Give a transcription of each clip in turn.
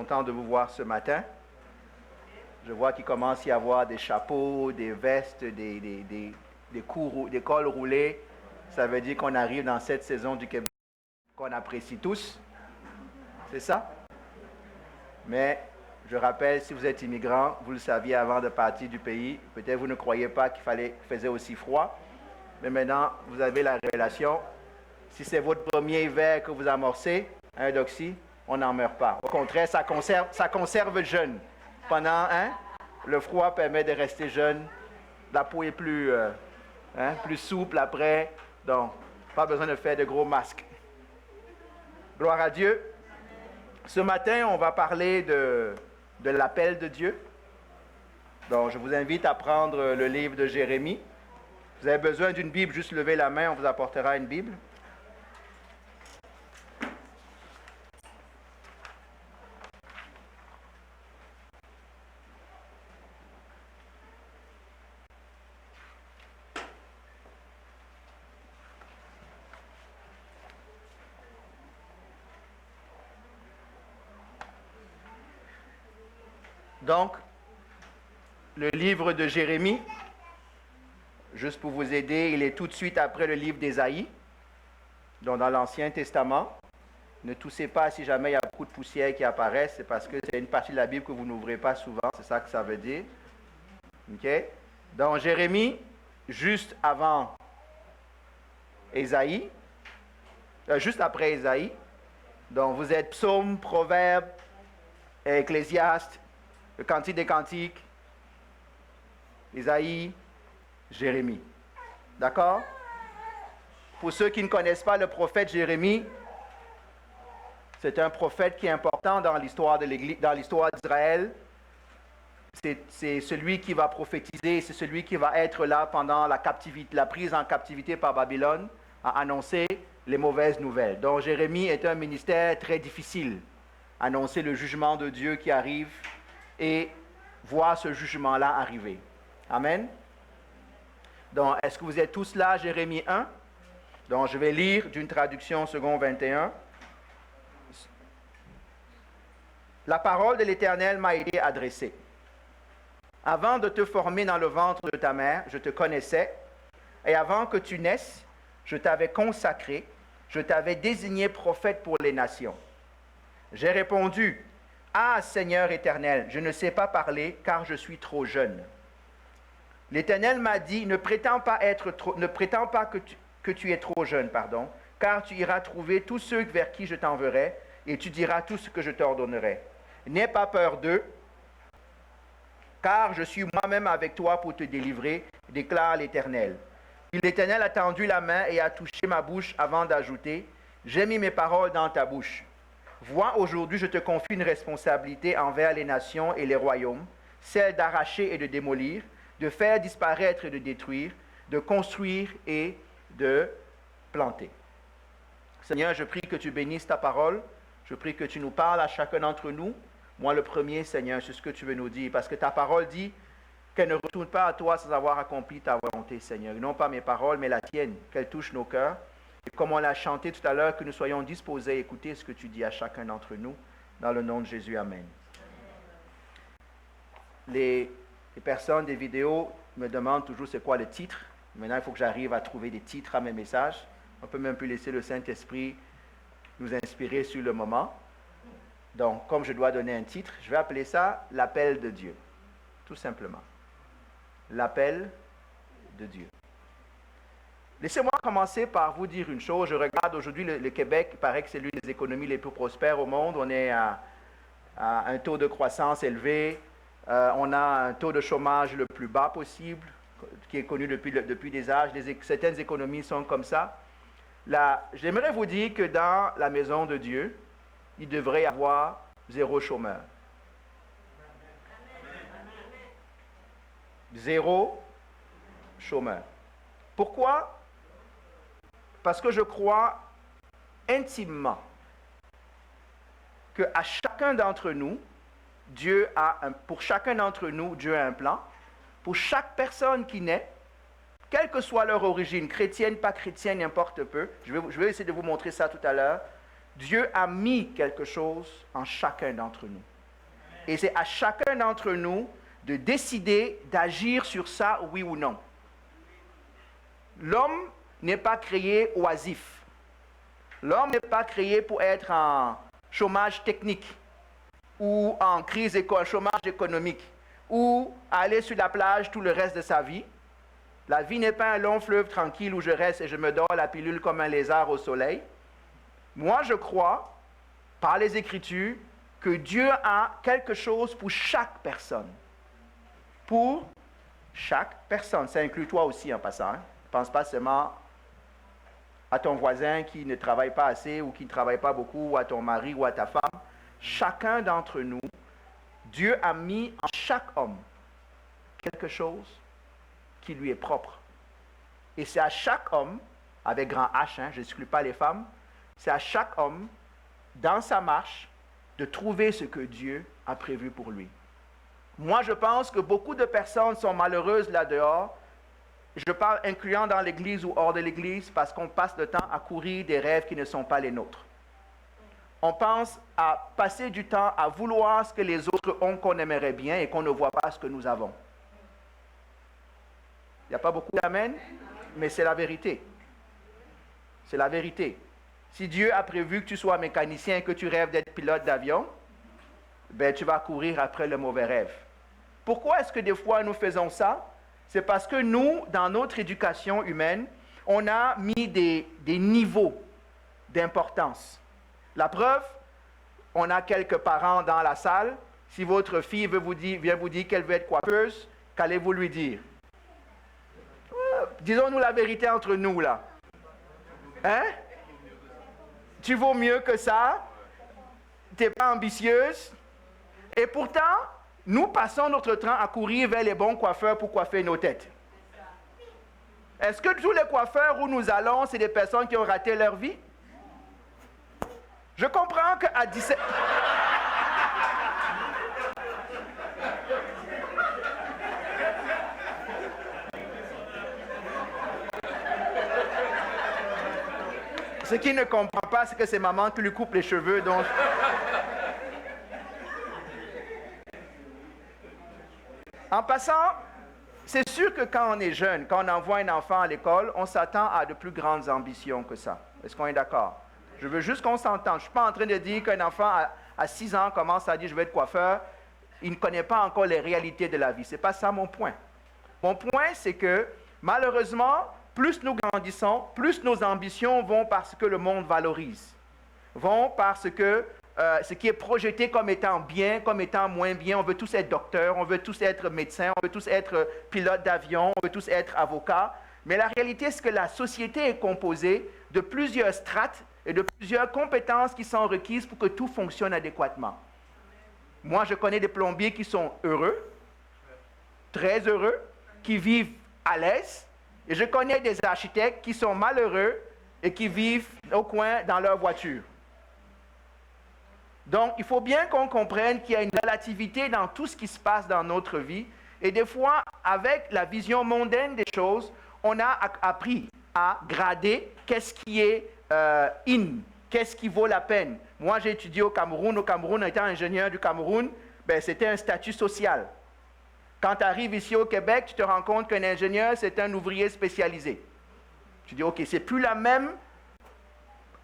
content de vous voir ce matin. Je vois qu'il commence à y avoir des chapeaux, des vestes, des cols roulés. Ça veut dire qu'on arrive dans cette saison du Québec qu'on apprécie tous. C'est ça? Mais je rappelle, si vous êtes immigrant, vous le saviez avant de partir du pays. Peut-être vous ne croyez pas qu'il faisait aussi froid. Mais maintenant, vous avez la révélation. Si c'est votre premier hiver que vous amorcez, un doxy, on n'en meurt pas. Au contraire, ça conserve jeune. Pendant, le froid permet de rester jeune. La peau est plus souple après. Donc, pas besoin de faire de gros masques. Gloire à Dieu. Ce matin, on va parler de l'appel de Dieu. Donc, je vous invite à prendre le livre de Jérémie. Vous avez besoin d'une Bible, juste levez la main, on vous apportera une Bible. Donc, le livre de Jérémie, juste pour vous aider, il est tout de suite après le livre d'Ésaïe, donc dans l'Ancien Testament. Ne toussez pas si jamais il y a beaucoup de poussière qui apparaissent, c'est parce que c'est une partie de la Bible que vous n'ouvrez pas souvent, c'est ça que ça veut dire. OK? Dans Jérémie, juste avant Ésaïe, juste après Ésaïe, donc vous êtes Psaume, Proverbe, Ecclésiaste, le Cantique des Cantiques, Ésaïe, Jérémie. D'accord? Pour ceux qui ne connaissent pas le prophète Jérémie, c'est un prophète qui est important dans l'histoire de l'Église, dans l'histoire d'Israël. C'est celui qui va prophétiser, c'est celui qui va être là pendant la prise en captivité par Babylone, à annoncer les mauvaises nouvelles. Donc Jérémie est un ministère très difficile. Annoncer le jugement de Dieu qui arrive et voir ce jugement-là arriver. Amen. Donc, est-ce que vous êtes tous là, Jérémie 1? Donc, je vais lire d'une traduction second 21. La parole de l'Éternel m'a été adressée. Avant de te former dans le ventre de ta mère, je te connaissais, et avant que tu naisses, je t'avais consacré, je t'avais désigné prophète pour les nations. J'ai répondu, « Ah, Seigneur éternel, je ne sais pas parler, car je suis trop jeune. » L'Éternel m'a dit, ne prétends pas que tu es trop jeune, car tu iras trouver tous ceux vers qui je t'enverrai, et tu diras tout ce que je t'ordonnerai. N'aie pas peur d'eux, car je suis moi-même avec toi pour te délivrer, déclare l'Éternel. Puis l'Éternel a tendu la main et a touché ma bouche avant d'ajouter, j'ai mis mes paroles dans ta bouche. Vois, aujourd'hui, je te confie une responsabilité envers les nations et les royaumes, celle d'arracher et de démolir, de faire disparaître et de détruire, de construire et de planter. Seigneur, je prie que tu bénisses ta parole. Je prie que tu nous parles à chacun d'entre nous. Moi, le premier, Seigneur, c'est ce que tu veux nous dire. Parce que ta parole dit qu'elle ne retourne pas à toi sans avoir accompli ta volonté, Seigneur. Non pas mes paroles, mais la tienne, qu'elle touche nos cœurs. Et comme on l'a chanté tout à l'heure, que nous soyons disposés à écouter ce que tu dis à chacun d'entre nous. Dans le nom de Jésus, Amen. Les personnes des vidéos me demandent toujours c'est quoi le titre. Maintenant, il faut que j'arrive à trouver des titres à mes messages. On peut même plus laisser le Saint-Esprit nous inspirer sur le moment. Donc, comme je dois donner un titre, je vais appeler ça « L'appel de Dieu ». Tout simplement. L'appel de Dieu. Laissez-moi commencer par vous dire une chose. Je regarde aujourd'hui le Québec, il paraît que c'est l'une des économies les plus prospères au monde. On est à un taux de croissance élevé. On a un taux de chômage le plus bas possible, qui est connu depuis des âges. Certaines économies sont comme ça. J'aimerais vous dire que dans la maison de Dieu, il devrait y avoir 0 chômeur. 0 chômeur. Pourquoi? Parce que je crois intimement qu'à chacun d'entre nous, pour chacun d'entre nous, Dieu a un plan. Pour chaque personne qui naît, quelle que soit leur origine, chrétienne, pas chrétienne, n'importe peu, je vais essayer de vous montrer ça tout à l'heure, Dieu a mis quelque chose en chacun d'entre nous. Et c'est à chacun d'entre nous de décider d'agir sur ça, oui ou non. L'homme n'est pas créé oisif. L'homme n'est pas créé pour être en chômage technique ou en chômage économique ou aller sur la plage tout le reste de sa vie. La vie n'est pas un long fleuve tranquille où je reste et je me dors la pilule comme un lézard au soleil. Moi, je crois, par les Écritures, que Dieu a quelque chose pour chaque personne. Pour chaque personne. Ça inclut toi aussi en passant. Hein? Ne pense pas seulement à ton voisin qui ne travaille pas assez ou qui ne travaille pas beaucoup, ou à ton mari ou à ta femme. Chacun d'entre nous, Dieu a mis en chaque homme quelque chose qui lui est propre. Et c'est à chaque homme, avec grand H, je n'exclus pas les femmes, c'est à chaque homme, dans sa marche, de trouver ce que Dieu a prévu pour lui. Moi, je pense que beaucoup de personnes sont malheureuses là-dehors. Je parle incluant dans l'Église ou hors de l'Église parce qu'on passe le temps à courir des rêves qui ne sont pas les nôtres. On pense à passer du temps à vouloir ce que les autres ont qu'on aimerait bien et qu'on ne voit pas ce que nous avons. Il n'y a pas beaucoup d'amen, mais c'est la vérité. C'est la vérité. Si Dieu a prévu que tu sois mécanicien et que tu rêves d'être pilote d'avion, ben tu vas courir après le mauvais rêve. Pourquoi est-ce que des fois nous faisons ça? C'est parce que nous, dans notre éducation humaine, on a mis des niveaux d'importance. La preuve, on a quelques parents dans la salle. Si votre fille vient vous dire qu'elle veut être coiffeuse, qu'allez-vous lui dire? Disons-nous la vérité entre nous, là. Hein? Tu vaux mieux que ça. Tu n'es pas ambitieuse. Et pourtant, nous passons notre temps à courir vers les bons coiffeurs pour coiffer nos têtes. Est-ce que tous les coiffeurs où nous allons, c'est des personnes qui ont raté leur vie? Je comprends qu'à 17... Ce qui ne comprend pas, c'est que c'est maman qui lui coupe les cheveux, donc... En passant, c'est sûr que quand on est jeune, quand on envoie un enfant à l'école, on s'attend à de plus grandes ambitions que ça. Est-ce qu'on est d'accord? Je veux juste qu'on s'entende. Je ne suis pas en train de dire qu'un enfant à 6 ans commence à dire « je vais être coiffeur ». Il ne connaît pas encore les réalités de la vie. Ce n'est pas ça mon point. Mon point, c'est que malheureusement, plus nous grandissons, plus nos ambitions vont parce que le monde valorise. Vont parce que ce qui est projeté comme étant bien, comme étant moins bien. On veut tous être docteurs, on veut tous être médecins, on veut tous être pilotes d'avion, on veut tous être avocats. Mais la réalité, c'est que la société est composée de plusieurs strates et de plusieurs compétences qui sont requises pour que tout fonctionne adéquatement. Moi, je connais des plombiers qui sont heureux, très heureux, qui vivent à l'aise. Et je connais des architectes qui sont malheureux et qui vivent au coin dans leur voiture. Donc, il faut bien qu'on comprenne qu'il y a une relativité dans tout ce qui se passe dans notre vie. Et des fois, avec la vision mondaine des choses, on a appris à grader qu'est-ce qui est qu'est-ce qui vaut la peine. Moi, j'ai étudié au Cameroun. Au Cameroun, étant ingénieur du Cameroun, c'était un statut social. Quand tu arrives ici au Québec, tu te rends compte qu'un ingénieur, c'est un ouvrier spécialisé. Tu dis, OK, c'est plus la même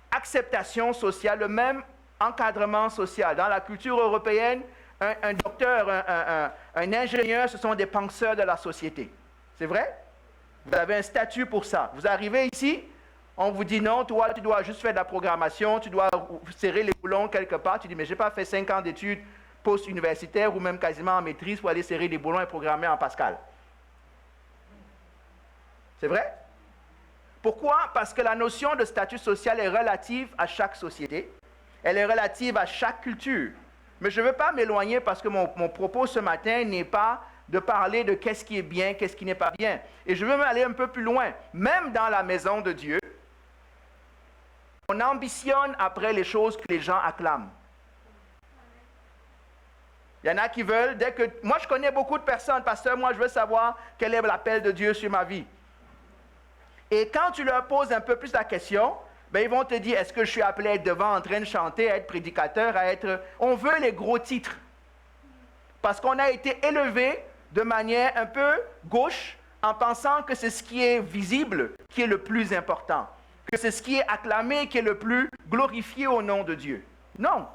acceptation sociale, le même encadrement social. Dans la culture européenne, un docteur, un ingénieur, ce sont des penseurs de la société. C'est vrai? Vous avez un statut pour ça. Vous arrivez ici, on vous dit non, toi, tu dois juste faire de la programmation, tu dois serrer les boulons quelque part. Tu dis, mais je n'ai pas fait 5 ans d'études post-universitaires ou même quasiment en maîtrise pour aller serrer des boulons et programmer en Pascal. C'est vrai? Pourquoi? Parce que la notion de statut social est relative à chaque société. Elle est relative à chaque culture. Mais je ne veux pas m'éloigner parce que mon propos ce matin n'est pas de parler de qu'est-ce qui est bien, qu'est-ce qui n'est pas bien. Et je veux aller un peu plus loin. Même dans la maison de Dieu, on ambitionne après les choses que les gens acclament. Il y en a qui veulent, moi je connais beaucoup de personnes, pasteur, moi je veux savoir quel est l'appel de Dieu sur ma vie. Et quand tu leur poses un peu plus la question, ils vont te dire, est-ce que je suis appelé à être devant en train de chanter, à être prédicateur, à être... On veut les gros titres. Parce qu'on a été élevé de manière un peu gauche en pensant que c'est ce qui est visible qui est le plus important, que c'est ce qui est acclamé qui est le plus glorifié au nom de Dieu. Non.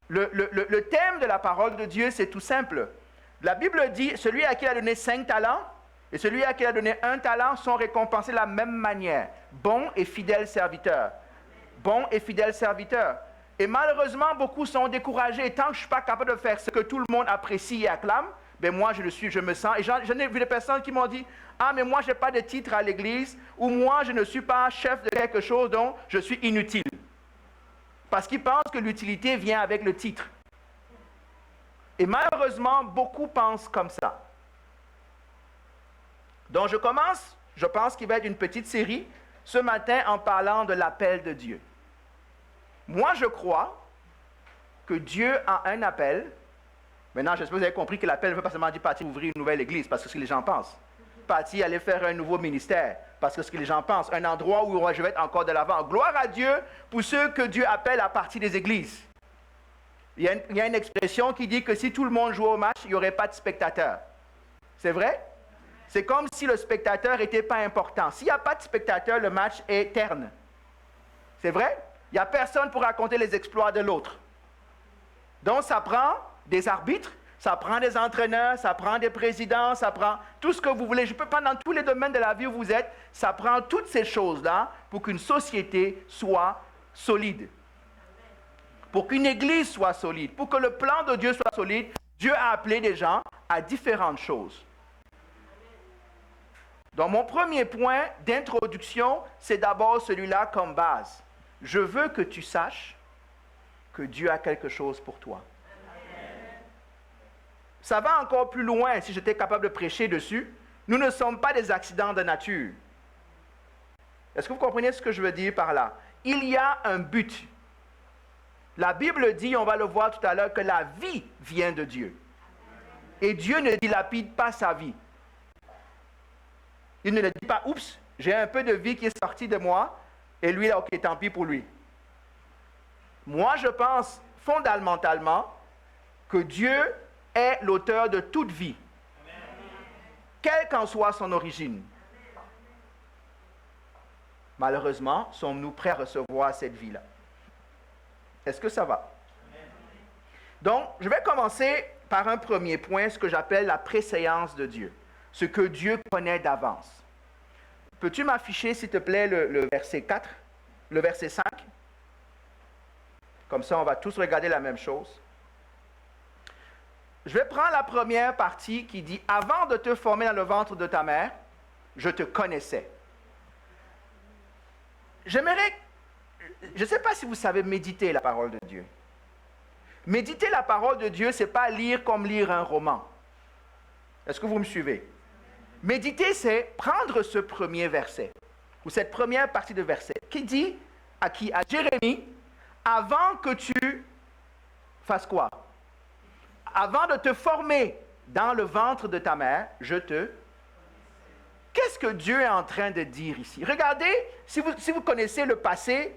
Le thème de la parole de Dieu, c'est tout simple. La Bible dit, celui à qui il a donné 5 talents et celui à qui il a donné 1 talent sont récompensés de la même manière. Bon et fidèle serviteur. Bon et fidèle serviteur. Et malheureusement, beaucoup sont découragés. Et tant que je ne suis pas capable de faire ce que tout le monde apprécie et acclame, ben moi, je me sens... Et j'en ai vu des personnes qui m'ont dit, « Ah, mais moi, je n'ai pas de titre à l'église, ou moi, je ne suis pas chef de quelque chose, donc je suis inutile. » Parce qu'ils pensent que l'utilité vient avec le titre. Et malheureusement, beaucoup pensent comme ça. Donc, je pense qu'il va être une petite série ce matin en parlant de l'appel de Dieu. Moi, je crois que Dieu a un appel. Maintenant, j'espère que vous avez compris que l'appel ne veut pas seulement dire partir ouvrir une nouvelle église, parce que c'est ce que les gens pensent. Partir aller faire un nouveau ministère, parce que c'est ce que les gens pensent. Un endroit où je vais être encore de l'avant. Gloire à Dieu pour ceux que Dieu appelle à partir des églises. Il y a une expression qui dit que si tout le monde jouait au match, il n'y aurait pas de spectateurs. C'est vrai? C'est comme si le spectateur n'était pas important. S'il n'y a pas de spectateur, le match est terne. C'est vrai? Il n'y a personne pour raconter les exploits de l'autre. Donc, ça prend des arbitres, ça prend des entraîneurs, ça prend des présidents, ça prend tout ce que vous voulez. Je peux pas dans tous les domaines de la vie où vous êtes, ça prend toutes ces choses-là pour qu'une société soit solide. Pour qu'une église soit solide, pour que le plan de Dieu soit solide, Dieu a appelé des gens à différentes choses. Donc, mon premier point d'introduction, c'est d'abord celui-là comme base. Je veux que tu saches que Dieu a quelque chose pour toi. Ça va encore plus loin si j'étais capable de prêcher dessus. Nous ne sommes pas des accidents de nature. Est-ce que vous comprenez ce que je veux dire par là? Il y a un but. La Bible dit, on va le voir tout à l'heure, que la vie vient de Dieu. Et Dieu ne dilapide pas sa vie. Il ne le dit pas, oups, j'ai un peu de vie qui est sortie de moi, et lui, là, ok, tant pis pour lui. Moi, je pense fondamentalement que Dieu est l'auteur de toute vie, quelle qu'en soit son origine. Malheureusement, sommes-nous prêts à recevoir cette vie-là? Est-ce que ça va? Donc, je vais commencer par un premier point, ce que j'appelle la préséance de Dieu, ce que Dieu connaît d'avance. Peux-tu m'afficher, s'il te plaît, le verset 4, le verset 5? Comme ça, on va tous regarder la même chose. Je vais prendre la première partie qui dit « Avant de te former dans le ventre de ta mère, je te connaissais. » J'aimerais, je ne sais pas si vous savez méditer la parole de Dieu. Méditer la parole de Dieu, ce n'est pas lire comme lire un roman. Est-ce que vous me suivez? Méditer, c'est prendre ce premier verset, ou cette première partie de verset, qui dit à qui? À Jérémie, avant que tu fasses quoi? Avant de te former dans le ventre de ta mère, je te... Qu'est-ce que Dieu est en train de dire ici? Regardez, si vous connaissez le passé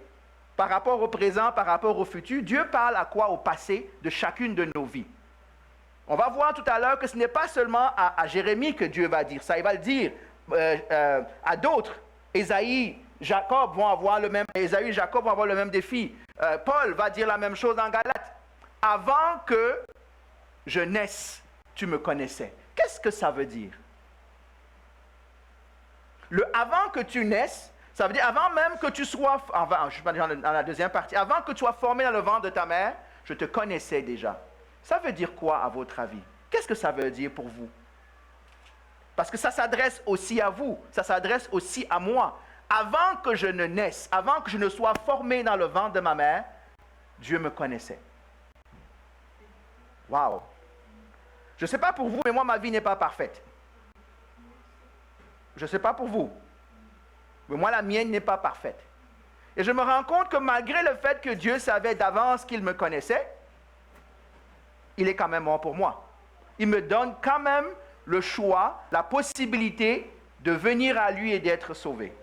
par rapport au présent, par rapport au futur, Dieu parle à quoi au passé de chacune de nos vies? On va voir tout à l'heure que ce n'est pas seulement à Jérémie que Dieu va dire ça, il va le dire à d'autres. Ésaïe, Jacob vont avoir le même, Ésaü et Jacob vont avoir le même défi. Paul va dire la même chose dans Galates. Avant que je naisse, tu me connaissais. Qu'est-ce que ça veut dire? Le avant que tu naisses, ça veut dire avant même que tu sois, je suis pas dans la deuxième partie, avant que tu sois formé dans le ventre de ta mère, je te connaissais déjà. Ça veut dire quoi à votre avis? Qu'est-ce que ça veut dire pour vous? Parce que ça s'adresse aussi à vous, ça s'adresse aussi à moi. Avant que je ne naisse, avant que je ne sois formé dans le ventre de ma mère, Dieu me connaissait. Waouh! Je ne sais pas pour vous, mais moi, ma vie n'est pas parfaite. Je ne sais pas pour vous, mais moi, la mienne n'est pas parfaite. Et je me rends compte que malgré le fait que Dieu savait d'avance qu'il me connaissait, il est quand même mort pour moi. Il me donne quand même le choix, la possibilité de venir à lui et d'être sauvé.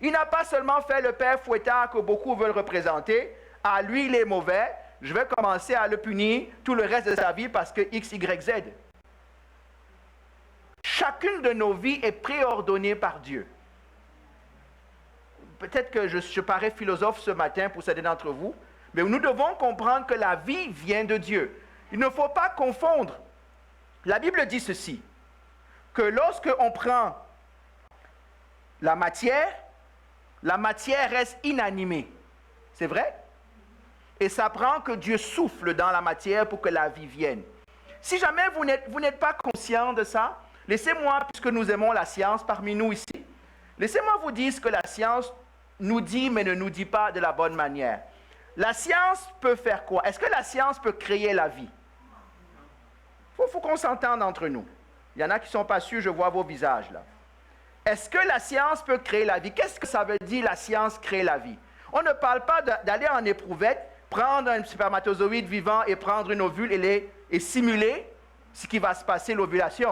Il n'a pas seulement fait le père fouettard que beaucoup veulent représenter. Ah, lui, il est mauvais. je vais commencer à le punir tout le reste de sa vie parce que X, Y, Z. Chacune de nos vies est préordonnée par Dieu. Peut-être que je parais philosophe ce matin pour certains d'entre vous, mais nous devons comprendre que la vie vient de Dieu. Il ne faut pas confondre. La Bible dit ceci, que lorsque on prend la matière reste inanimée. C'est vrai? Et ça prend que Dieu souffle dans la matière pour que la vie vienne. Si jamais vous n'êtes pas conscient de ça, laissez-moi, puisque nous aimons la science parmi nous ici, laissez-moi vous dire ce que la science nous dit, mais ne nous dit pas de la bonne manière. La science peut faire quoi? Est-ce que la science peut créer la vie? Il faut qu'on s'entende entre nous. Il y en a qui ne sont pas sûrs, je vois vos visages là. Est-ce que la science peut créer la vie? Qu'est-ce que ça veut dire, la science crée la vie? On ne parle pas d'aller en éprouvette, prendre un spermatozoïde vivant et prendre une ovule et simuler ce qui va se passer, l'ovulation.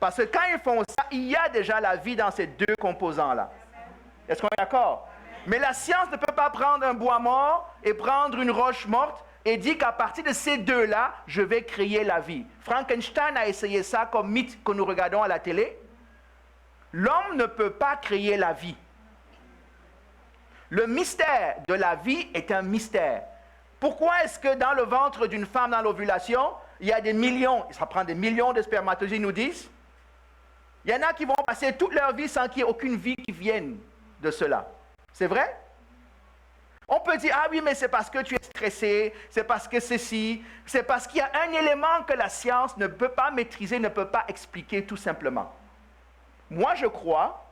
Parce que quand ils font ça, il y a déjà la vie dans ces deux composants-là. Est-ce qu'on est d'accord? Mais la science ne peut pas prendre un bois mort et prendre une roche morte et dire qu'à partir de ces deux-là, je vais créer la vie. Frankenstein a essayé ça comme mythe que nous regardons à la télé. L'homme ne peut pas créer la vie. Le mystère de la vie est un mystère. Pourquoi est-ce que dans le ventre d'une femme, dans l'ovulation, il y a des millions, ça prend des millions de spermatozoïdes, nous disent? Il y en a qui vont passer toute leur vie sans qu'il y ait aucune vie qui vienne de cela. C'est vrai? On peut dire, ah oui, mais c'est parce que tu es stressé, c'est parce que ceci, c'est parce qu'il y a un élément que la science ne peut pas maîtriser, ne peut pas expliquer tout simplement. Moi, je crois,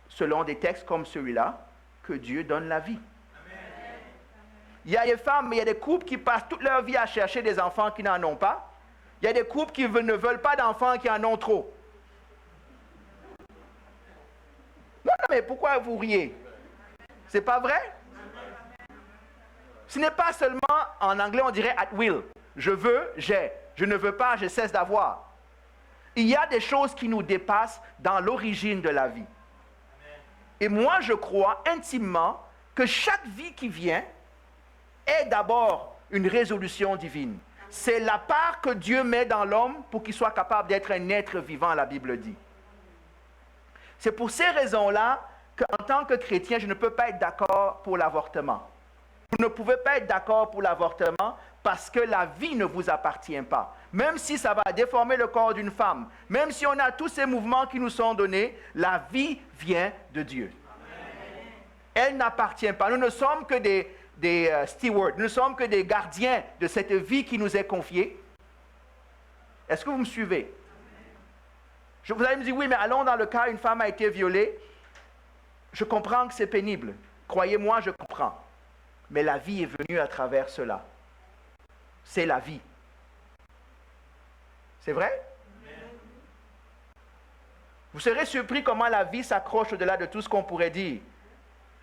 selon des textes comme celui-là, que Dieu donne la vie. Amen. Il y a des femmes, il y a des couples qui passent toute leur vie à chercher des enfants qui n'en ont pas. Il y a des couples qui ne veulent pas d'enfants qui en ont trop. Non, mais pourquoi vous riez? C'est pas vrai? Ce n'est pas seulement, en anglais on dirait at will. Je veux, j'ai. Je ne veux pas, je cesse d'avoir. Il y a des choses qui nous dépassent dans l'origine de la vie. Et moi, je crois intimement que chaque vie qui vient est d'abord une résolution divine. C'est la part que Dieu met dans l'homme pour qu'il soit capable d'être un être vivant, la Bible dit. C'est pour ces raisons-là qu'en tant que chrétien, je ne peux pas être d'accord pour l'avortement. Vous ne pouvez pas être d'accord pour l'avortement parce que la vie ne vous appartient pas. Même si ça va déformer le corps d'une femme, même si on a tous ces mouvements qui nous sont donnés, la vie vient de Dieu. Amen. Elle n'appartient pas. Nous ne sommes que des stewards, nous ne sommes que des gardiens de cette vie qui nous est confiée. Est-ce que vous me suivez? Vous allez me dire, oui, mais allons dans le cas où une femme a été violée. Je comprends que c'est pénible. Croyez-moi, je comprends. Mais la vie est venue à travers cela. C'est la vie. C'est vrai? Vous serez surpris comment la vie s'accroche au-delà de tout ce qu'on pourrait dire.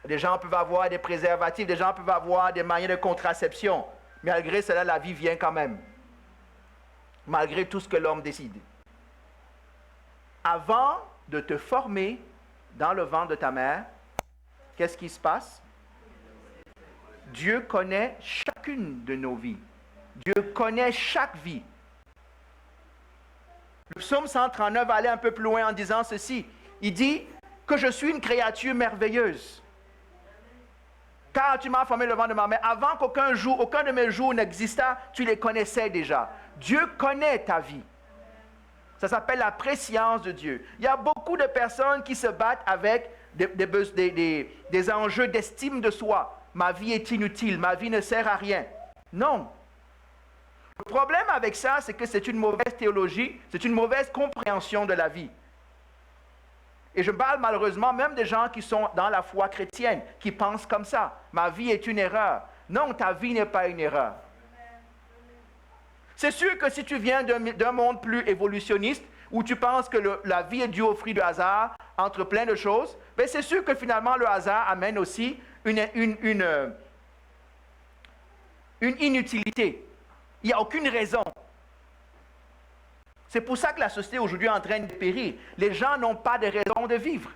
Des gens peuvent avoir des préservatifs, des gens peuvent avoir des moyens de contraception. Mais malgré cela, la vie vient quand même. Malgré tout ce que l'homme décide. Avant de te former dans le ventre de ta mère, qu'est-ce qui se passe? Dieu connaît chacune de nos vies. Dieu connaît chaque vie. Le psaume 139 va aller un peu plus loin en disant ceci. Il dit que je suis une créature merveilleuse. Car tu m'as formé le ventre de ma mère. Avant qu'aucun de mes jours n'existât, tu les connaissais déjà. Dieu connaît ta vie. Ça s'appelle la préscience de Dieu. Il y a beaucoup de personnes qui se battent avec des enjeux d'estime de soi. Ma vie est inutile, ma vie ne sert à rien. Non. Le problème avec ça, c'est que c'est une mauvaise théologie, c'est une mauvaise compréhension de la vie. Et je parle malheureusement même des gens qui sont dans la foi chrétienne, qui pensent comme ça. Ma vie est une erreur. Non, ta vie n'est pas une erreur. C'est sûr que si tu viens d'un monde plus évolutionniste, où tu penses que la vie est due au fruit du hasard, entre plein de choses, ben c'est sûr que finalement le hasard amène aussi une inutilité. Il n'y a aucune raison. C'est pour ça que la société aujourd'hui est en train de périr. Les gens n'ont pas de raison de vivre.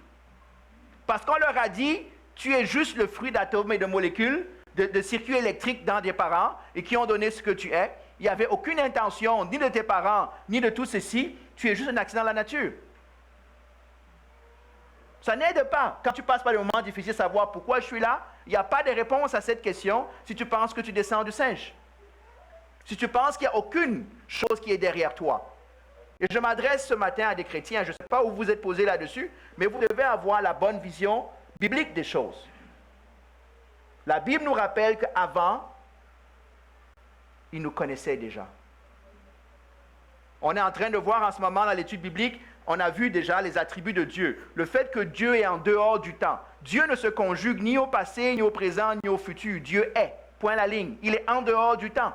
Parce qu'on leur a dit, tu es juste le fruit d'atomes et de molécules, de circuits électriques dans des parents et qui ont donné ce que tu es. Il n'y avait aucune intention, ni de tes parents, ni de tout ceci. Tu es juste un accident de la nature. Ça n'aide pas. Quand tu passes par des moments difficiles, savoir pourquoi je suis là, il n'y a pas de réponse à cette question si tu penses que tu descends du singe. Si tu penses qu'il n'y a aucune chose qui est derrière toi. Et je m'adresse ce matin à des chrétiens, je ne sais pas où vous êtes posés là-dessus, mais vous devez avoir la bonne vision biblique des choses. La Bible nous rappelle qu'avant, il nous connaissait déjà. On est en train de voir en ce moment dans l'étude biblique, on a vu déjà les attributs de Dieu. Le fait que Dieu est en dehors du temps. Dieu ne se conjugue ni au passé, ni au présent, ni au futur. Dieu est. Point la ligne. Il est en dehors du temps.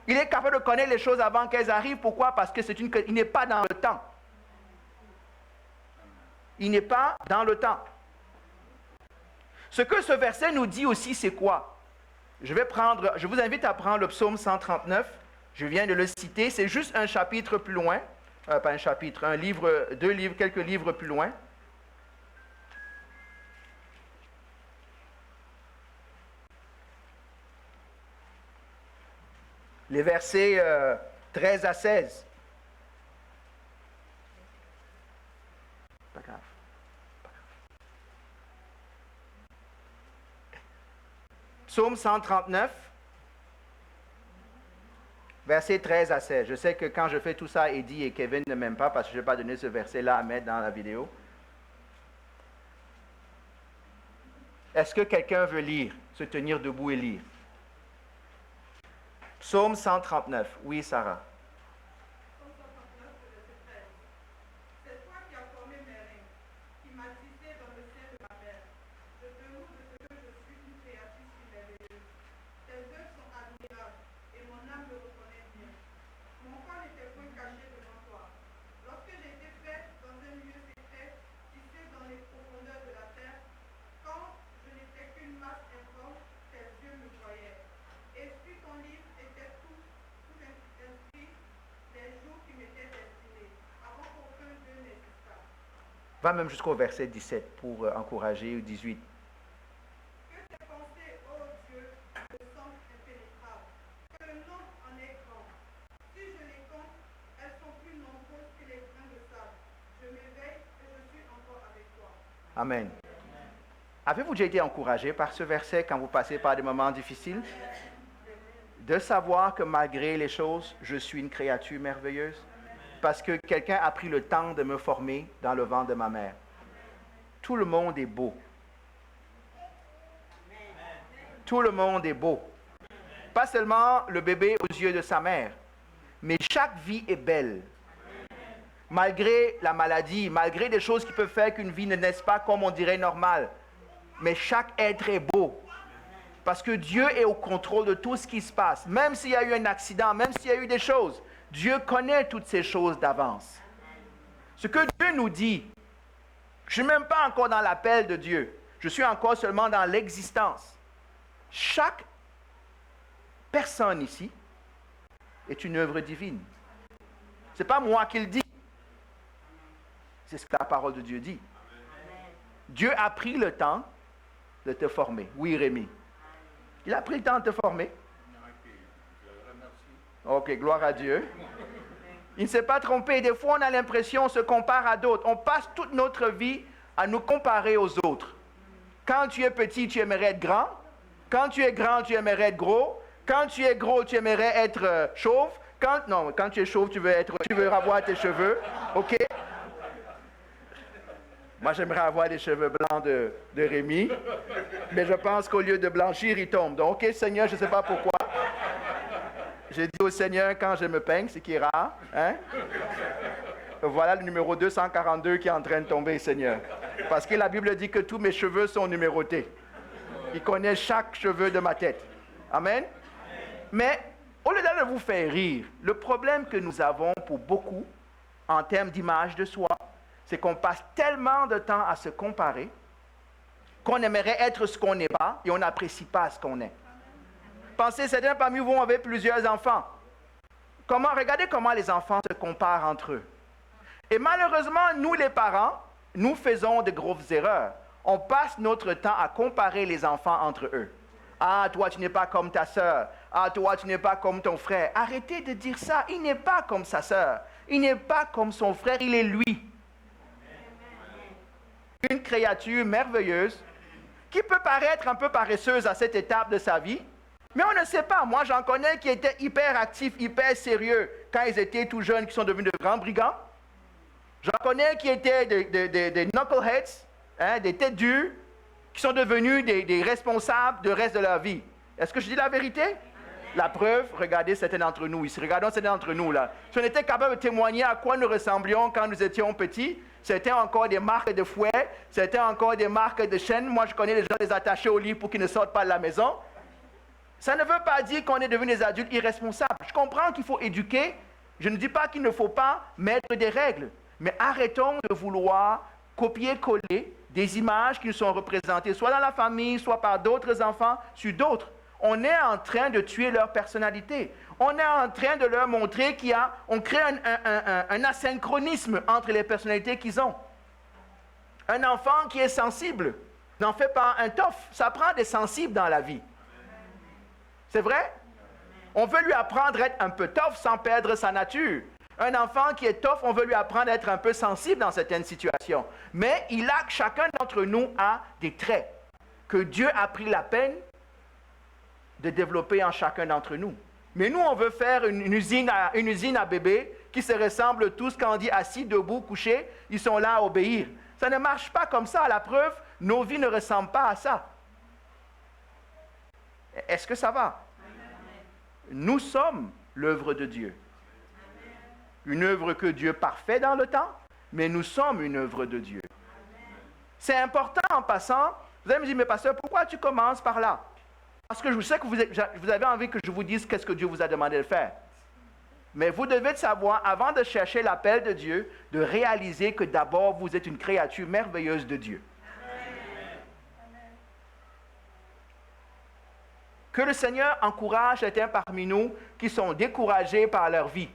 Il est capable de connaître les choses avant qu'elles arrivent. Pourquoi? Parce qu'il n'est pas dans le temps. Il n'est pas dans le temps. Ce que ce verset nous dit aussi, c'est quoi? Je vous invite à prendre le psaume 139. Je viens de le citer. C'est juste un chapitre plus loin. Pas un chapitre, un livre, deux livres, quelques livres plus loin. Les versets 13 à 16. Pas grave. Psaume 139. Versets 13 à 16. Je sais que quand je fais tout ça, Eddie et Kevin ne m'aiment pas parce que je n'ai pas donné ce verset-là à mettre dans la vidéo. Est-ce que quelqu'un veut lire, se tenir debout et lire? Psaume 139. Oui, Sarah. Va même jusqu'au verset 17 pour encourager, ou 18. Que tes pensées, ô Dieu, me semblent impénétrables, que le nombre en est grand. Si je les compte, elles sont plus nombreuses que les grains de sable. Je m'éveille et je suis encore avec toi. Amen. Avez-vous déjà été encouragé par ce verset quand vous passez par des moments difficiles? De savoir que malgré les choses, je suis une créature merveilleuse? Parce que quelqu'un a pris le temps de me former dans le ventre de ma mère. Tout le monde est beau. Tout le monde est beau. Pas seulement le bébé aux yeux de sa mère, mais chaque vie est belle. Malgré la maladie, malgré des choses qui peuvent faire qu'une vie ne naisse pas comme on dirait normal, mais chaque être est beau. Parce que Dieu est au contrôle de tout ce qui se passe. Même s'il y a eu un accident, même s'il y a eu des choses, Dieu connaît toutes ces choses d'avance. Ce que Dieu nous dit, je ne suis même pas encore dans l'appel de Dieu. Je suis encore seulement dans l'existence. Chaque personne ici est une œuvre divine. Ce n'est pas moi qui le dis. C'est ce que la parole de Dieu dit. Dieu a pris le temps de te former. Oui, Rémi. Il a pris le temps de te former. Ok, gloire à Dieu. Il ne s'est pas trompé. Des fois, on a l'impression, on se compare à d'autres. On passe toute notre vie à nous comparer aux autres. Quand tu es petit, tu aimerais être grand. Quand tu es grand, tu aimerais être gros. Quand tu es gros, tu aimerais être chauve. Quand tu es chauve, tu veux avoir tes cheveux. Ok? Moi, j'aimerais avoir des cheveux blancs de Rémi. Mais je pense qu'au lieu de blanchir, ils tombent. Donc, ok, Seigneur, je ne sais pas pourquoi. J'ai dit au Seigneur, quand je me peigne, ce qui est rare, hein? Voilà le numéro 242 qui est en train de tomber, Seigneur. Parce que la Bible dit que tous mes cheveux sont numérotés. Il connaît chaque cheveu de ma tête. Amen? Mais, au lieu de vous faire rire, le problème que nous avons pour beaucoup, en termes d'image de soi, c'est qu'on passe tellement de temps à se comparer qu'on aimerait être ce qu'on n'est pas et on n'apprécie pas ce qu'on est. Pensez, certains parmi vous avaient plusieurs enfants. Regardez comment les enfants se comparent entre eux. Et malheureusement, nous les parents, nous faisons de grosses erreurs. On passe notre temps à comparer les enfants entre eux. Ah, toi, tu n'es pas comme ta sœur. Ah, toi, tu n'es pas comme ton frère. Arrêtez de dire ça. Il n'est pas comme sa sœur. Il n'est pas comme son frère, il est lui. Une créature merveilleuse qui peut paraître un peu paresseuse à cette étape de sa vie, mais on ne sait pas. Moi, j'en connais qui étaient hyper actifs, hyper sérieux quand ils étaient tout jeunes, qui sont devenus de grands brigands. J'en connais qui étaient des knuckleheads, hein, des têtes dures, qui sont devenus des responsables du reste de leur vie. Est-ce que je dis la vérité? La preuve, regardez certains d'entre nous ici. Regardons certains d'entre nous là. Si on était capable de témoigner à quoi nous ressemblions quand nous étions petits, c'était encore des marques de fouet, c'était encore des marques de chaînes. Moi, je connais les gens les attachés au lit pour qu'ils ne sortent pas de la maison. Ça ne veut pas dire qu'on est devenu des adultes irresponsables. Je comprends qu'il faut éduquer. Je ne dis pas qu'il ne faut pas mettre des règles. Mais arrêtons de vouloir copier-coller des images qui nous sont représentées, soit dans la famille, soit par d'autres enfants, sur d'autres. On est en train de tuer leur personnalité. On est en train de leur montrer on crée un asynchronisme entre les personnalités qu'ils ont. Un enfant qui est sensible n'en fait pas un tough. Ça prend des sensibles dans la vie. C'est vrai? On veut lui apprendre à être un peu tough sans perdre sa nature. Un enfant qui est tough, on veut lui apprendre à être un peu sensible dans certaines situations. Mais chacun d'entre nous a des traits que Dieu a pris la peine de développer en chacun d'entre nous. Mais nous, on veut faire une usine à bébés qui se ressemblent tous quand on dit assis, debout, couché, ils sont là à obéir. Ça ne marche pas comme ça. À la preuve, nos vies ne ressemblent pas à ça. Est-ce que ça va? Nous sommes l'œuvre de Dieu. Une œuvre que Dieu parfait dans le temps, mais nous sommes une œuvre de Dieu. C'est important en passant. Vous allez me dire, mais pasteur, pourquoi tu commences par là? Parce que je sais que vous avez envie que je vous dise qu'est-ce que Dieu vous a demandé de faire. Mais vous devez savoir, avant de chercher l'appel de Dieu, de réaliser que d'abord, vous êtes une créature merveilleuse de Dieu. Que le Seigneur encourage certains parmi nous qui sont découragés par leur vie.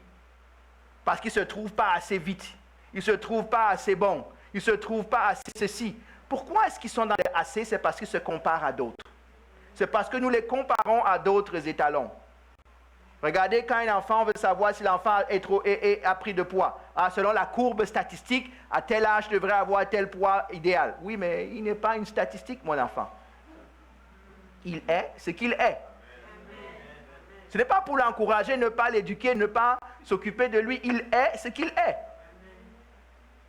Parce qu'ils ne se trouvent pas assez vite. Ils ne se trouvent pas assez bons. Ils ne se trouvent pas assez ceci. Pourquoi est-ce qu'ils sont dans les assez? C'est parce qu'ils se comparent à d'autres. C'est parce que nous les comparons à d'autres étalons. Regardez, quand un enfant veut savoir si l'enfant a pris de poids. Ah, selon la courbe statistique, à tel âge devrait avoir tel poids idéal. Oui, mais il n'est pas une statistique, mon enfant. Il est ce qu'il est. Ce n'est pas pour l'encourager, ne pas l'éduquer, ne pas s'occuper de lui. Il est ce qu'il est.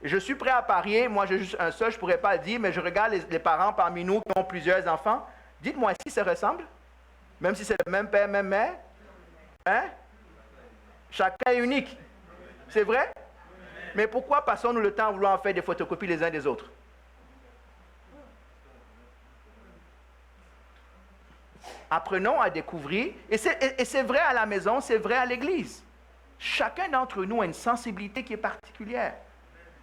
Je suis prêt à parier, moi j'ai juste un seul, je ne pourrais pas le dire, mais je regarde les parents parmi nous qui ont plusieurs enfants. Dites-moi si ça ressemble, même si c'est le même père, même mère. Hein? Chacun est unique. C'est vrai? Mais pourquoi passons-nous le temps à vouloir en faire des photocopies les uns des autres? Apprenons à découvrir, et c'est vrai à la maison, c'est vrai à l'église. Chacun d'entre nous a une sensibilité qui est particulière.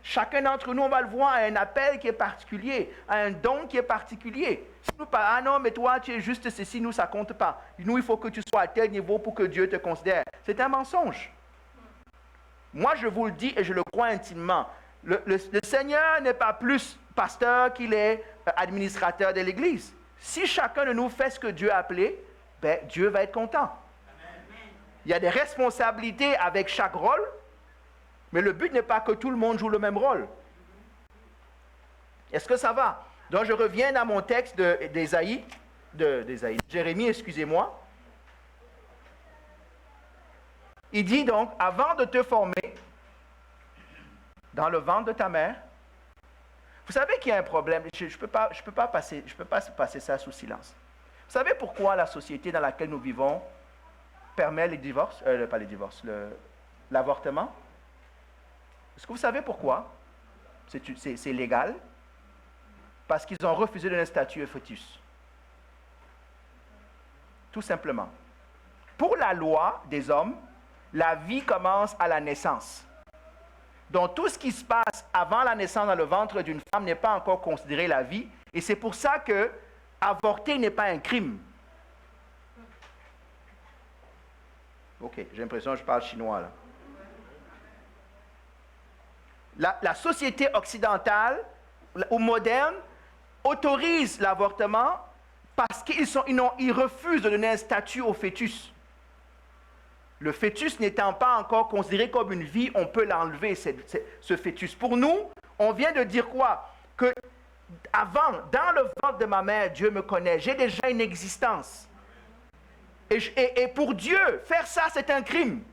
Chacun d'entre nous, on va le voir, a un appel qui est particulier, a un don qui est particulier. Si nous parlons, ah non, mais toi, tu es juste ceci, nous, ça ne compte pas. Nous, il faut que tu sois à tel niveau pour que Dieu te considère. C'est un mensonge. Moi, je vous le dis et je le crois intimement. Le Seigneur n'est pas plus pasteur qu'il est administrateur de l'Église. Si chacun de nous fait ce que Dieu a appelé, ben, Dieu va être content. Il y a des responsabilités avec chaque rôle, mais le but n'est pas que tout le monde joue le même rôle. Est-ce que ça va? Donc, je reviens à mon texte de Jérémie, excusez-moi. Il dit donc, avant de te former dans le ventre de ta mère, vous savez qu'il y a un problème, je ne peux pas passer ça sous silence. Vous savez pourquoi la société dans laquelle nous vivons permet les divorces, pas les divorces, l'avortement? Est-ce que vous savez pourquoi? C'est légal. Parce qu'ils ont refusé de donner un statut au fœtus. Tout simplement. Pour la loi des hommes, la vie commence à la naissance. Donc tout ce qui se passe avant la naissance dans le ventre d'une femme n'est pas encore considéré la vie. Et c'est pour ça que avorter n'est pas un crime. Ok, j'ai l'impression que je parle chinois là. La société occidentale ou moderne autorise l'avortement parce qu'ils refusent de donner un statut au fœtus. Le fœtus n'étant pas encore considéré comme une vie, on peut l'enlever, ce fœtus. Pour nous, on vient de dire quoi? Que avant, dans le ventre de ma mère, Dieu me connaît. J'ai déjà une existence. Et pour Dieu, faire ça, c'est un crime.